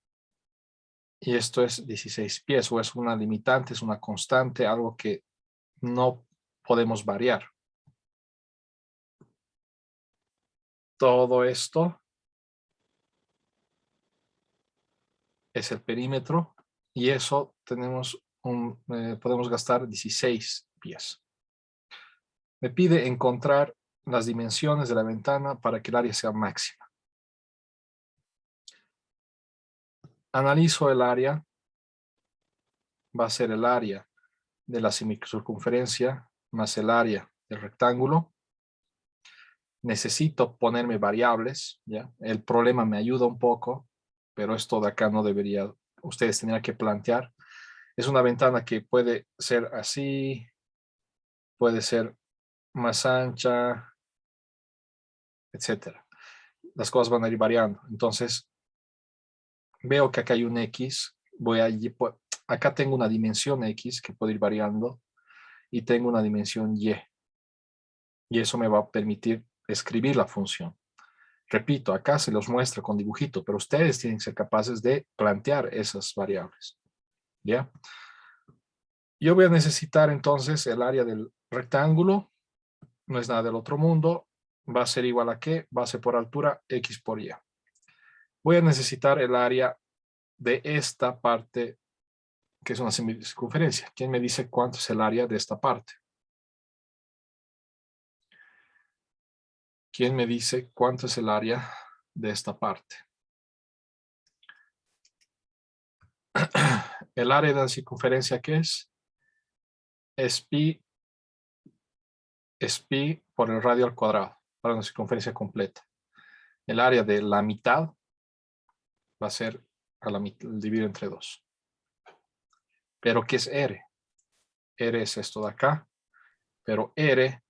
[SPEAKER 1] y esto es 16 pies, o es una limitante, es una constante, algo que no podemos variar. Todo esto es el perímetro y eso tenemos podemos gastar 16 pies. Me pide encontrar las dimensiones de la ventana para que el área sea máxima. Analizo el área. Va a ser el área de la semicircunferencia más el área del rectángulo. Necesito ponerme variables, ¿ya? El problema me ayuda un poco, pero esto de acá no debería, ustedes tendrían que plantear. Es una ventana que puede ser así, puede ser más ancha, etcétera. Las cosas van a ir variando. Entonces, veo que acá hay un X, acá tengo una dimensión X que puede ir variando y tengo una dimensión Y. Y eso me va a permitir escribir la función. Repito, acá se los muestra con dibujito, pero ustedes tienen que ser capaces de plantear esas variables. ¿Ya? Yo voy a necesitar entonces el área del rectángulo, no es nada del otro mundo, va a ser igual a ¿qué? Base por altura, X por Y. Voy a necesitar el área de esta parte, que es una semicircunferencia. ¿Quién me dice cuánto es el área de esta parte? ¿Quién me dice cuánto es el área de esta parte? El área de la circunferencia, ¿qué es? Es pi por el radio al cuadrado, para una circunferencia completa. El área de la mitad va a ser dividido entre 2. Pero ¿qué es R? R es esto de acá, pero R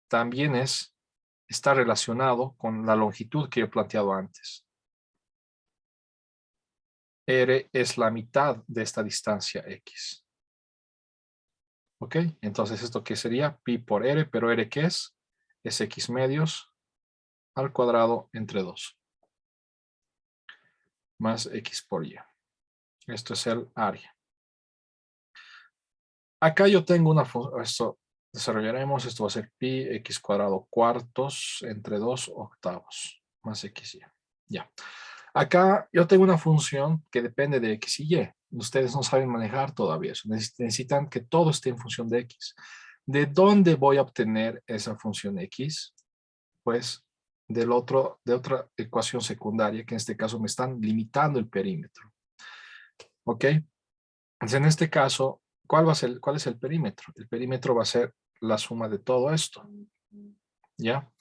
[SPEAKER 1] también está relacionado con la longitud que he planteado antes. R es la mitad de esta distancia X. ¿Ok? Entonces, ¿esto qué sería? Pi por R, pero R ¿qué es? Es X medios al cuadrado entre 2. Más X por Y. Esto es el área. Acá yo tengo una función, Desarrollaremos, esto va a ser pi x cuadrado cuartos entre 2 octavos más xy. Ya. Acá yo tengo una función que depende de x y y. Ustedes no saben manejar todavía eso. Necesitan que todo esté en función de x. ¿De dónde voy a obtener esa función x? Pues de otra ecuación secundaria, que en este caso me están limitando el perímetro. ¿Ok? Entonces, en este caso, ¿cuál es el perímetro? El perímetro va a ser la suma de todo esto. ¿Ya?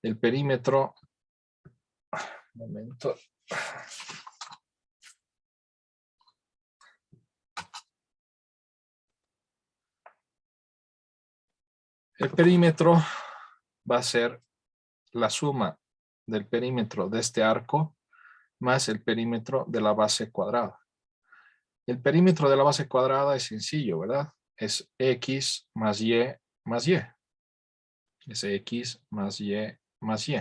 [SPEAKER 1] El perímetro... Un momento. El perímetro va a ser la suma del perímetro de este arco más el perímetro de la base cuadrada. El perímetro de la base cuadrada es sencillo, ¿verdad? Es x más y más y. Es x más y más y.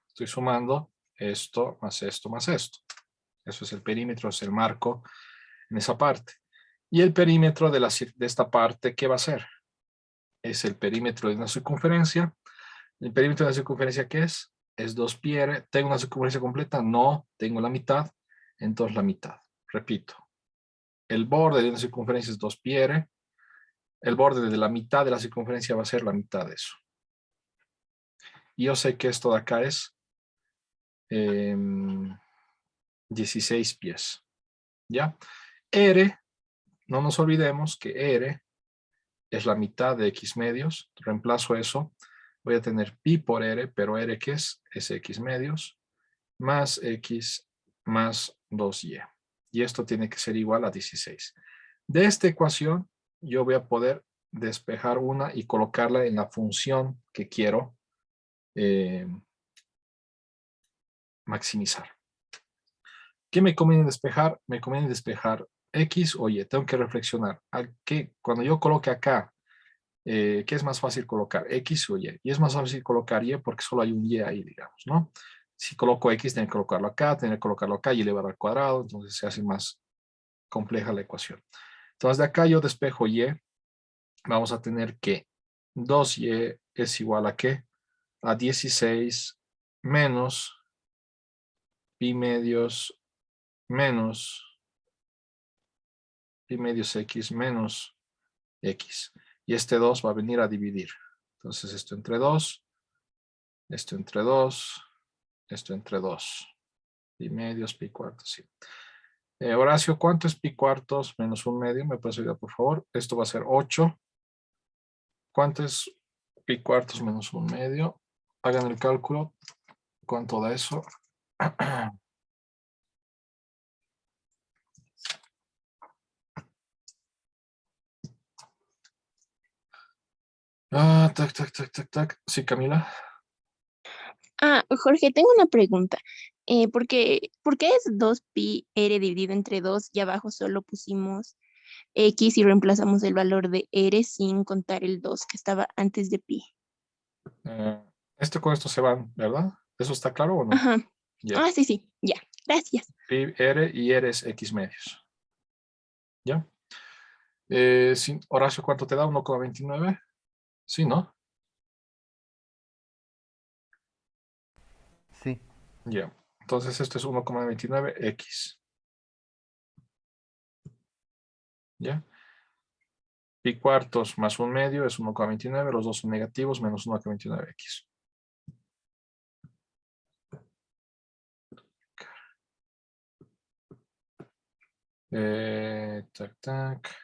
[SPEAKER 1] Estoy sumando esto más esto más esto. Eso es el perímetro, es el marco en esa parte. Y el perímetro de esta parte, ¿qué va a ser? Es el perímetro de una circunferencia. ¿El perímetro de la circunferencia qué es? Es 2πr. ¿Tengo una circunferencia completa? No, tengo la mitad. Entonces la mitad. Repito. El borde de una circunferencia es 2πr. El borde de la mitad de la circunferencia va a ser la mitad de eso. Y yo sé que esto de acá es 16 pies. ¿Ya? R, no nos olvidemos que R es la mitad de x medios. Reemplazo eso. Voy a tener pi por R, pero R ¿qué es? Es x medios más x más 2y. Y esto tiene que ser igual a 16. De esta ecuación yo voy a poder despejar una y colocarla en la función que quiero maximizar. ¿Qué me conviene despejar? Me conviene despejar x o y. Tengo que reflexionar. Cuando yo coloque acá, ¿qué es más fácil colocar? X o y. Y es más fácil colocar y porque solo hay un y ahí, digamos, ¿no? Si coloco x, tengo que colocarlo acá y elevar al cuadrado. Entonces se hace más compleja la ecuación. Entonces de acá yo despejo y. Vamos a tener que 2y es igual a ¿qué? A 16 menos pi medios menos pi medios x menos x. Y este 2 va a venir a dividir. Entonces esto entre 2, esto entre 2, esto entre 2. Pi medios, pi cuartos, sí. Horacio, ¿cuánto es pi cuartos menos 1/2? ¿Me puedes ayudar, por favor? Esto va a ser 8. ¿Cuánto es pi cuartos menos 1/2? Hagan el cálculo. ¿Cuánto da eso? Tac, tac, tac, tac, tac. Sí, Camila.
[SPEAKER 5] Jorge, tengo una pregunta. ¿Por qué es 2πr dividido entre 2 y abajo solo pusimos x y reemplazamos el valor de r sin contar el 2 que estaba antes de pi?
[SPEAKER 1] Esto con esto se van, ¿verdad? ¿Eso está claro o no?
[SPEAKER 5] Ajá.
[SPEAKER 1] Ya.
[SPEAKER 5] Sí, ya. Gracias.
[SPEAKER 1] Pi, R y R es X medios. ¿Ya? Horacio, ¿cuánto te da? 1,29. Sí, ¿no?
[SPEAKER 7] Sí.
[SPEAKER 1] Ya. Entonces esto es 1,29x. ¿Ya? Pi cuartos más 1/2 es 1,29. Los dos son negativos, menos 1,29x. Tac, tac.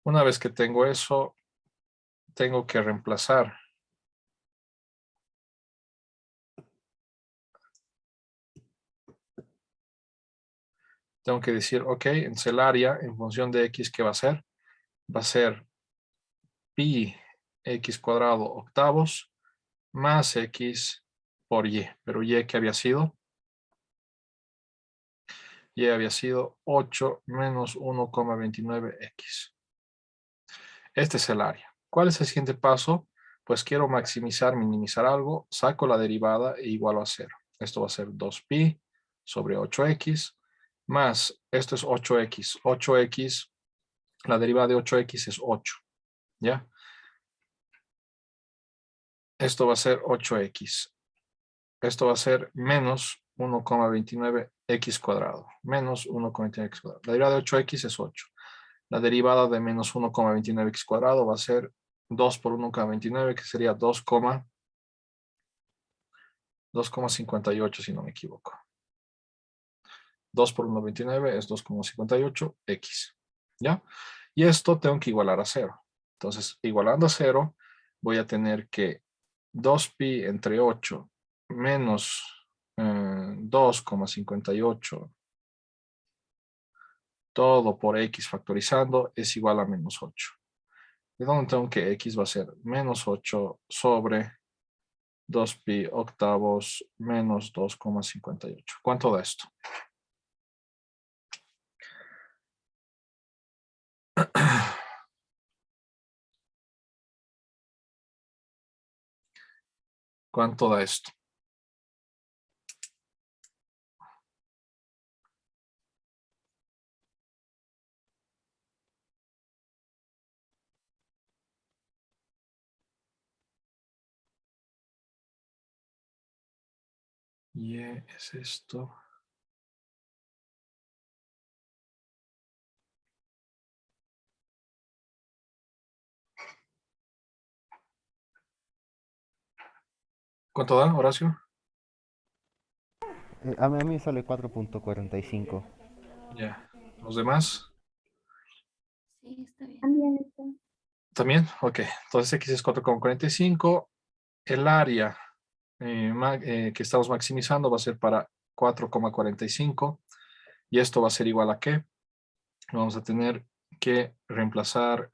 [SPEAKER 1] Una vez que tengo eso, tengo que reemplazar. Tengo que decir, ok, en el área, en función de x, ¿qué va a ser? Va a ser pi x cuadrado octavos más x por y. Pero y, ¿qué había sido? Y había sido 8 menos 1,29x. Este es el área. ¿Cuál es el siguiente paso? Pues quiero maximizar, minimizar algo, saco la derivada e igualo a 0. Esto va a ser 2pi sobre 8x, más, esto es 8x. 8x, la derivada de 8x es 8, ¿ya? Esto va a ser 8x. Esto va a ser menos 1,29x cuadrado. Menos 1,29x cuadrado. La derivada de 8x es 8. La derivada de menos 1,29x cuadrado va a ser 2 por 1,29, que sería 2,58 si no me equivoco. 2 por 1,29 es 2,58x. ¿Ya? Y esto tengo que igualar a 0. Entonces, igualando a 0, voy a tener que 2pi entre 8 menos 2,58 todo por x factorizando es igual a menos 8. ¿De dónde tengo que x va a ser menos 8 sobre 2pi octavos menos 2,58? ¿Cuánto da esto? ¿Cuánto da esto? Y es esto. ¿Cuánto da, Horacio?
[SPEAKER 7] A mí sale 4.45.
[SPEAKER 1] Ya. ¿Los demás?
[SPEAKER 8] Sí, está bien.
[SPEAKER 3] También está.
[SPEAKER 1] ¿También? Ok. Entonces x es 4,45. El área que estamos maximizando va a ser para 4,45. Y esto va a ser igual a ¿qué? Vamos a tener que reemplazar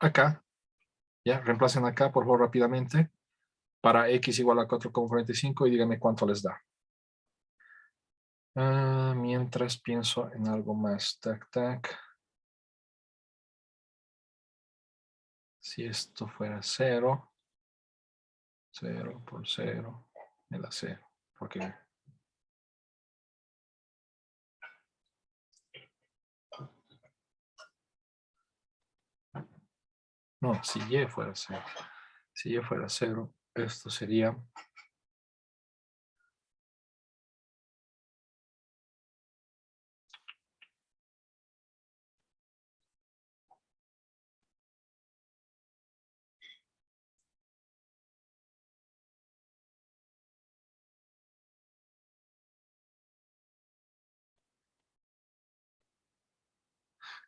[SPEAKER 1] acá. Ya, reemplacen acá, por favor, rápidamente. Para x igual a 4,45 y díganme cuánto les da. Mientras pienso en algo más. Tac, tac. Si esto fuera 0, 0 por 0, me da 0. Porque no, si y fuera 0. Si y fuera 0, esto sería...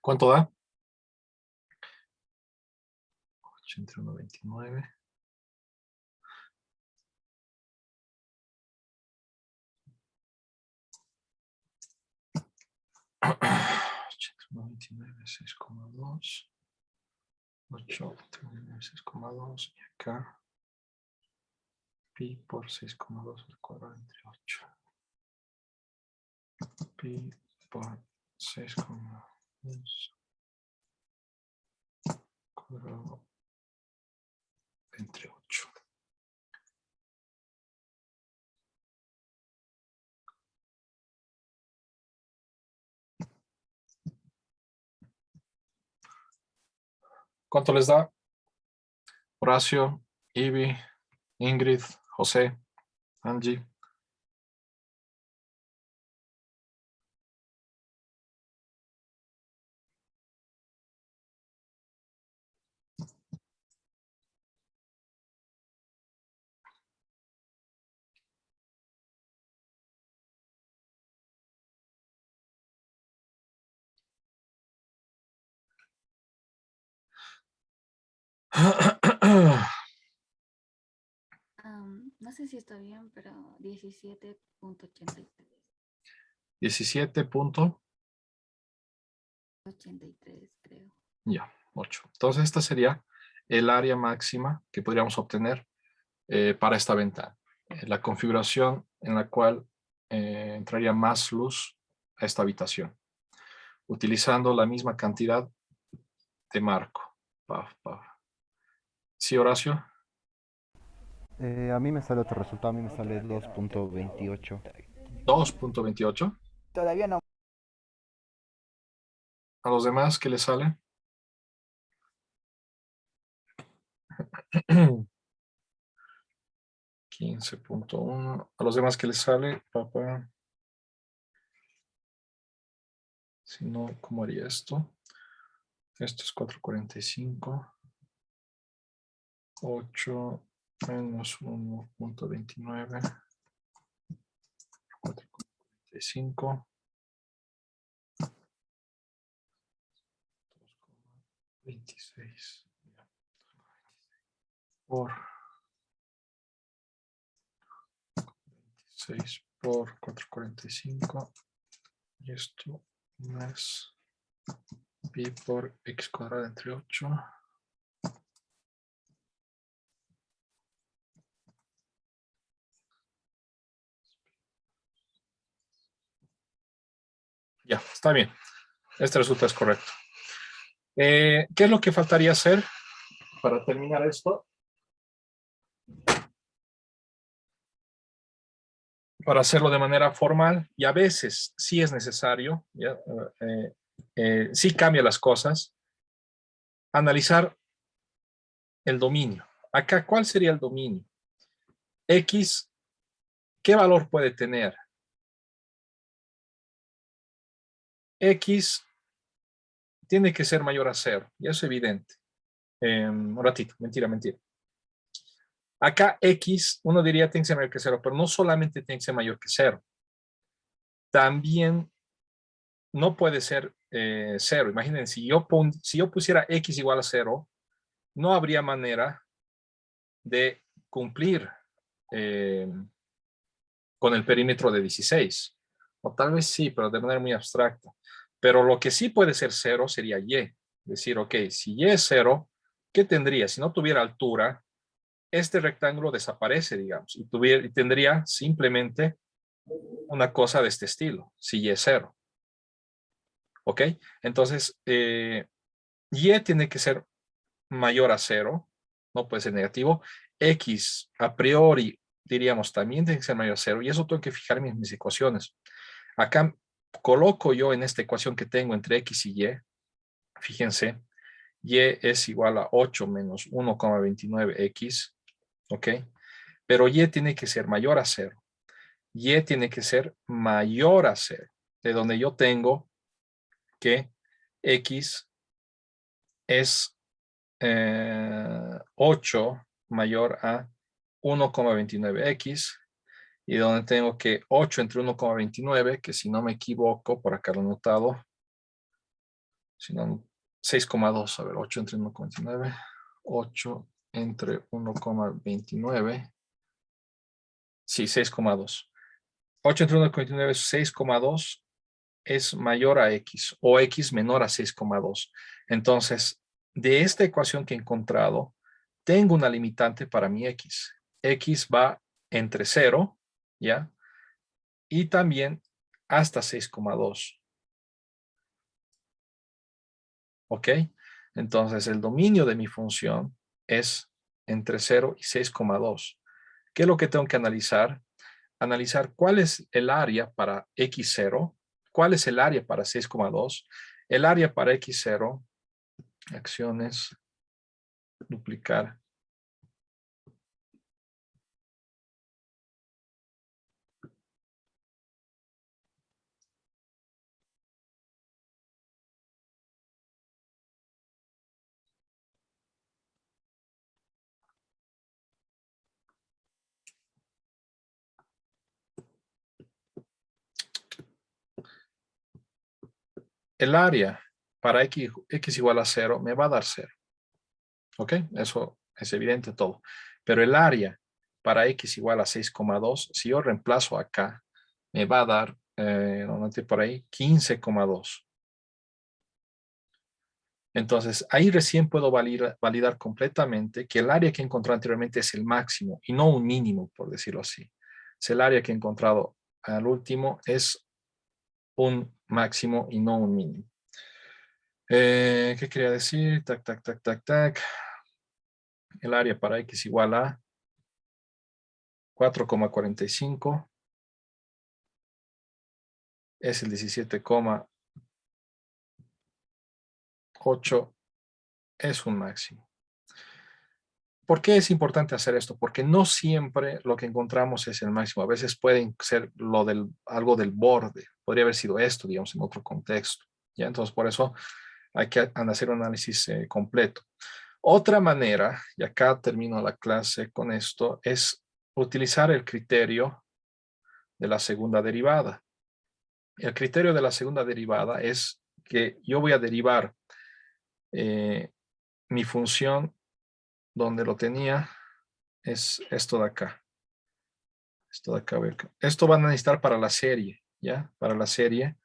[SPEAKER 1] ¿Cuánto da? 8 entre 1,29. entre 1,29, 6,2. 8 entre 6,2 y acá. Pi por 6,2 al cuadrado entre 8. Pi por 6,2 cuadrado entre 8. ¿Cuánto les da? Horacio, Ivy, Ingrid, José, Angie.
[SPEAKER 8] No sé si está bien, pero 17.83.
[SPEAKER 1] 17 punto.
[SPEAKER 8] 83, creo.
[SPEAKER 1] Ya, 8. Entonces esta sería el área máxima que podríamos obtener para esta ventana. La configuración en la cual entraría más luz a esta habitación. utilizando la misma cantidad de marco. Paf, paf. ¿Sí, Horacio?
[SPEAKER 7] A mí me sale otro resultado, a mí me sale 2.28.
[SPEAKER 1] 2.28.
[SPEAKER 9] Todavía no.
[SPEAKER 1] ¿A los demás qué les sale? 15.1. ¿A los demás qué les sale, papá? Si no, ¿cómo haría esto? Esto es 4.45. 8 menos 1.29. 4.45. 2.26. Por 26 por 4.45. Y esto más pi por x cuadrado entre 8. Ya, está bien. Este resultado es correcto. ¿Qué es lo que faltaría hacer para terminar esto? Para hacerlo de manera formal, y a veces sí es necesario, ¿ya? Sí cambia las cosas, analizar el dominio. Acá, ¿cuál sería el dominio? X, ¿qué valor puede tener? X tiene que ser mayor a 0, y eso es evidente. Un ratito, mentira. Acá X, uno diría tiene que ser mayor que 0, pero no solamente tiene que ser mayor que 0. También no puede ser 0. Imagínense, si yo pusiera X igual a 0, no habría manera de cumplir con el perímetro de 16. O tal vez sí, pero de manera muy abstracta. Pero lo que sí puede ser 0 sería Y. Decir, ok, si Y es 0, ¿qué tendría? Si no tuviera altura, este rectángulo desaparece, digamos, y tendría simplemente una cosa de este estilo, si Y es 0. ¿Ok? Entonces, Y tiene que ser mayor a 0, no puede ser negativo. X a priori, diríamos, también tiene que ser mayor a 0, y eso tengo que fijarme en mis ecuaciones. Acá coloco yo en esta ecuación que tengo entre X y Y, fíjense, Y es igual a 8 menos 1,29X, ¿ok? Pero Y tiene que ser mayor a 0. Y tiene que ser mayor a 0, de donde yo tengo que X es 8 mayor a 1,29X, y donde tengo que 8 entre 1,29, que si no me equivoco, por acá lo he notado, si no, 6,2, a ver, 8 entre 1,29, 8 entre 1,29, sí, 6,2. 8 entre 1,29 es 6,2, es mayor a X, o X menor a 6,2. Entonces, de esta ecuación que he encontrado, tengo una limitante para mi X. X va entre 0, ¿ya? Y también hasta 6,2. ¿Ok? Entonces, el dominio de mi función es entre 0 y 6,2. ¿Qué es lo que tengo que analizar? Analizar cuál es el área para X0, cuál es el área para 6,2, el área para X0, acciones, duplicar. El área para X igual a 0 me va a dar 0. ¿Ok? Eso es evidente todo. Pero el área para X igual a 6,2, si yo reemplazo acá, me va a dar, normalmente por ahí, 15,2. Entonces, ahí recién puedo validar completamente que el área que he encontrado anteriormente es el máximo y no un mínimo, por decirlo así. Es el área que he encontrado al último, es un máximo y no un mínimo. ¿Qué quería decir? Tac, tac, tac, tac, tac. El área para X igual a 4,45. Es el 17,8. Es un máximo. ¿Por qué es importante hacer esto? Porque no siempre lo que encontramos es el máximo. A veces puede ser algo del borde. Podría haber sido esto, digamos, en otro contexto. ¿Ya? Entonces, por eso hay que hacer un análisis completo. Otra manera, y acá termino la clase con esto, es utilizar el criterio de la segunda derivada. El criterio de la segunda derivada es que yo voy a derivar mi función donde lo tenía, es esto de acá. Esto de acá, esto van a necesitar para la serie, ¿ya? Para la serie,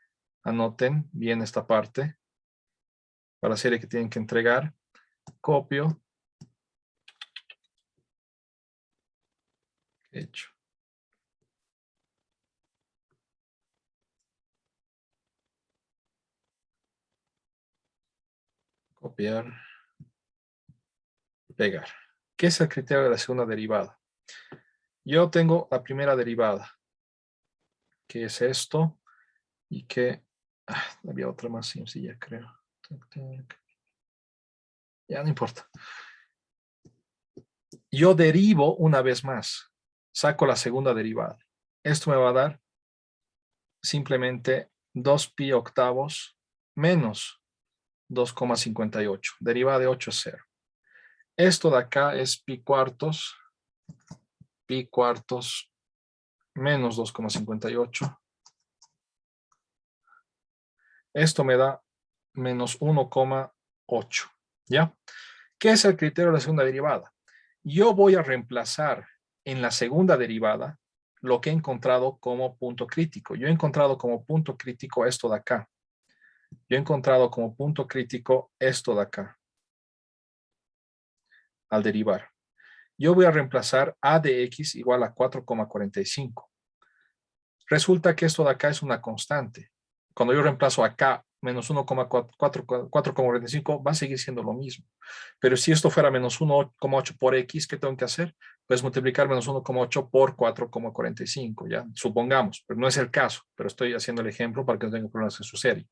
[SPEAKER 1] anoten bien esta parte. Para la serie que tienen que entregar, copio. Hecho. Copiar. Pegar. ¿Qué es el criterio de la segunda derivada? Yo tengo la primera derivada, que es esto, y que había otra más sencilla, creo. Ya no importa. Yo derivo una vez más, saco la segunda derivada. Esto me va a dar simplemente 2pi octavos menos 2,58. Derivada de 8 es 0. Esto de acá es pi cuartos menos 2,58. Esto me da menos 1,8. ¿Ya? ¿Qué es el criterio de la segunda derivada? Yo voy a reemplazar en la segunda derivada lo que he encontrado como punto crítico. Yo he encontrado como punto crítico esto de acá. Yo he encontrado como punto crítico esto de acá. Al derivar. Yo voy a reemplazar a de x igual a 4,45. Resulta que esto de acá es una constante. Cuando yo reemplazo acá menos 1,445 va a seguir siendo lo mismo. Pero si esto fuera menos 1,8 por x, ¿qué tengo que hacer? Pues multiplicar menos 1,8 por 4,45, ¿ya? Supongamos, pero no es el caso. Pero estoy haciendo el ejemplo para que no tenga problemas en su serie.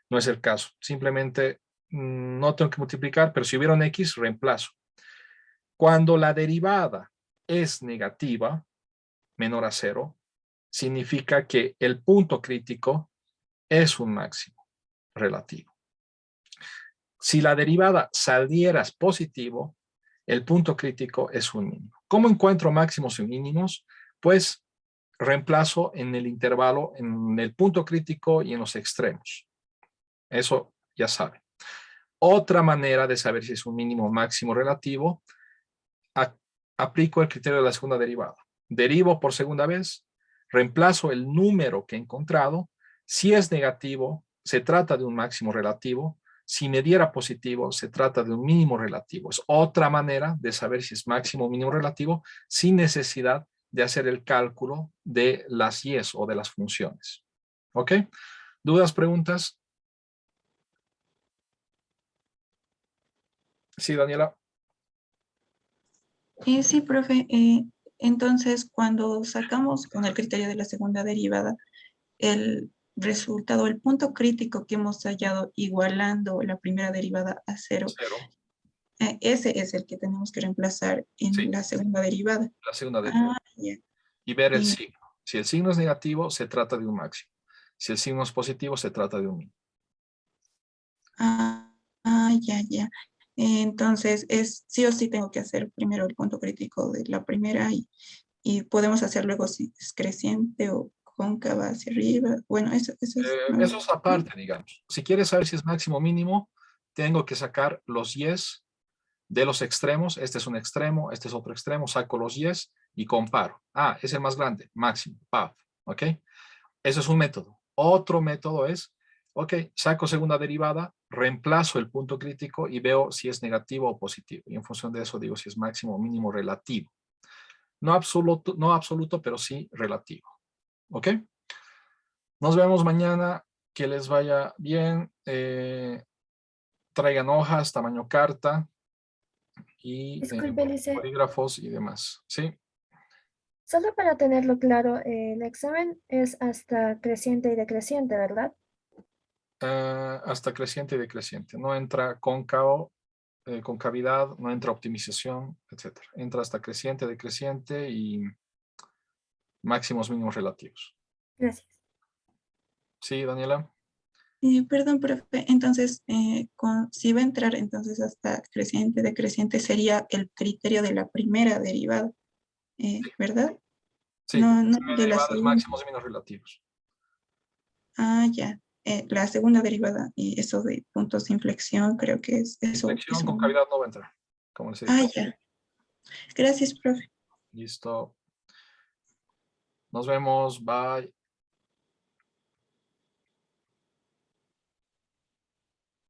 [SPEAKER 1] No es el caso. Simplemente no tengo que multiplicar, pero si hubiera un x, reemplazo. Cuando la derivada es negativa, menor a 0, significa que el punto crítico es un máximo relativo. Si la derivada saliera positivo, el punto crítico es un mínimo. ¿Cómo encuentro máximos y mínimos? Pues reemplazo en el intervalo, en el punto crítico y en los extremos. Eso ya saben. Otra manera de saber si es un mínimo o máximo relativo, aplico el criterio de la segunda derivada. Derivo por segunda vez, reemplazo el número que he encontrado. Si es negativo, se trata de un máximo relativo. Si me diera positivo, se trata de un mínimo relativo. Es otra manera de saber si es máximo o mínimo relativo sin necesidad de hacer el cálculo de las y o de las funciones. ¿Ok? ¿Dudas, preguntas? Sí, Daniela.
[SPEAKER 2] Sí, profe. Entonces, cuando sacamos con el criterio de la segunda derivada el resultado, el punto crítico que hemos hallado igualando la primera derivada a 0, ese es el que tenemos que reemplazar en la segunda derivada.
[SPEAKER 1] La segunda derivada.
[SPEAKER 2] Yeah.
[SPEAKER 1] Y ver el signo. Si el signo es negativo, se trata de un máximo. Si el signo es positivo, se trata de un mínimo.
[SPEAKER 2] Ya. Entonces, sí o sí tengo que hacer primero el punto crítico de la primera y podemos hacer luego si es creciente o cóncava hacia arriba. Bueno, eso es...
[SPEAKER 1] Eso es aparte, digamos. Si quieres saber si es máximo o mínimo, tengo que sacar los yes de los extremos. Este es un extremo, este es otro extremo. Saco los yes y comparo. Es el más grande, máximo, path. ¿Ok? Eso es un método. Otro método es, saco segunda derivada, reemplazo el punto crítico y veo si es negativo o positivo. Y en función de eso digo si es máximo o mínimo relativo. No absoluto, pero sí relativo. ¿Ok? Nos vemos mañana. Que les vaya bien. traigan hojas, tamaño carta y
[SPEAKER 9] Disculpe, Lice.
[SPEAKER 1] bolígrafos y demás. Sí,
[SPEAKER 9] Solo para tenerlo claro, el examen es hasta creciente y decreciente, ¿verdad?
[SPEAKER 1] hasta creciente y decreciente. No entra cóncavo, concavidad, no entra optimización, etc. Entra hasta creciente, decreciente y máximos mínimos relativos.
[SPEAKER 9] Gracias.
[SPEAKER 1] Sí, Daniela.
[SPEAKER 2] Perdón, profe, entonces, si va a entrar entonces hasta creciente, decreciente, sería el criterio de la primera derivada, ¿verdad?
[SPEAKER 1] Sí,
[SPEAKER 2] No, no
[SPEAKER 1] primera
[SPEAKER 2] de la
[SPEAKER 1] derivada es
[SPEAKER 2] segunda.
[SPEAKER 1] máximos y mínimos relativos.
[SPEAKER 2] Ah, ya. La segunda derivada y eso de puntos de inflexión, creo que es eso.
[SPEAKER 1] Inflexión, concavidad no va a entrar, como les he
[SPEAKER 2] Ah,
[SPEAKER 1] dicho.
[SPEAKER 2] ya. Gracias, profe.
[SPEAKER 1] Listo. Nos vemos. Bye.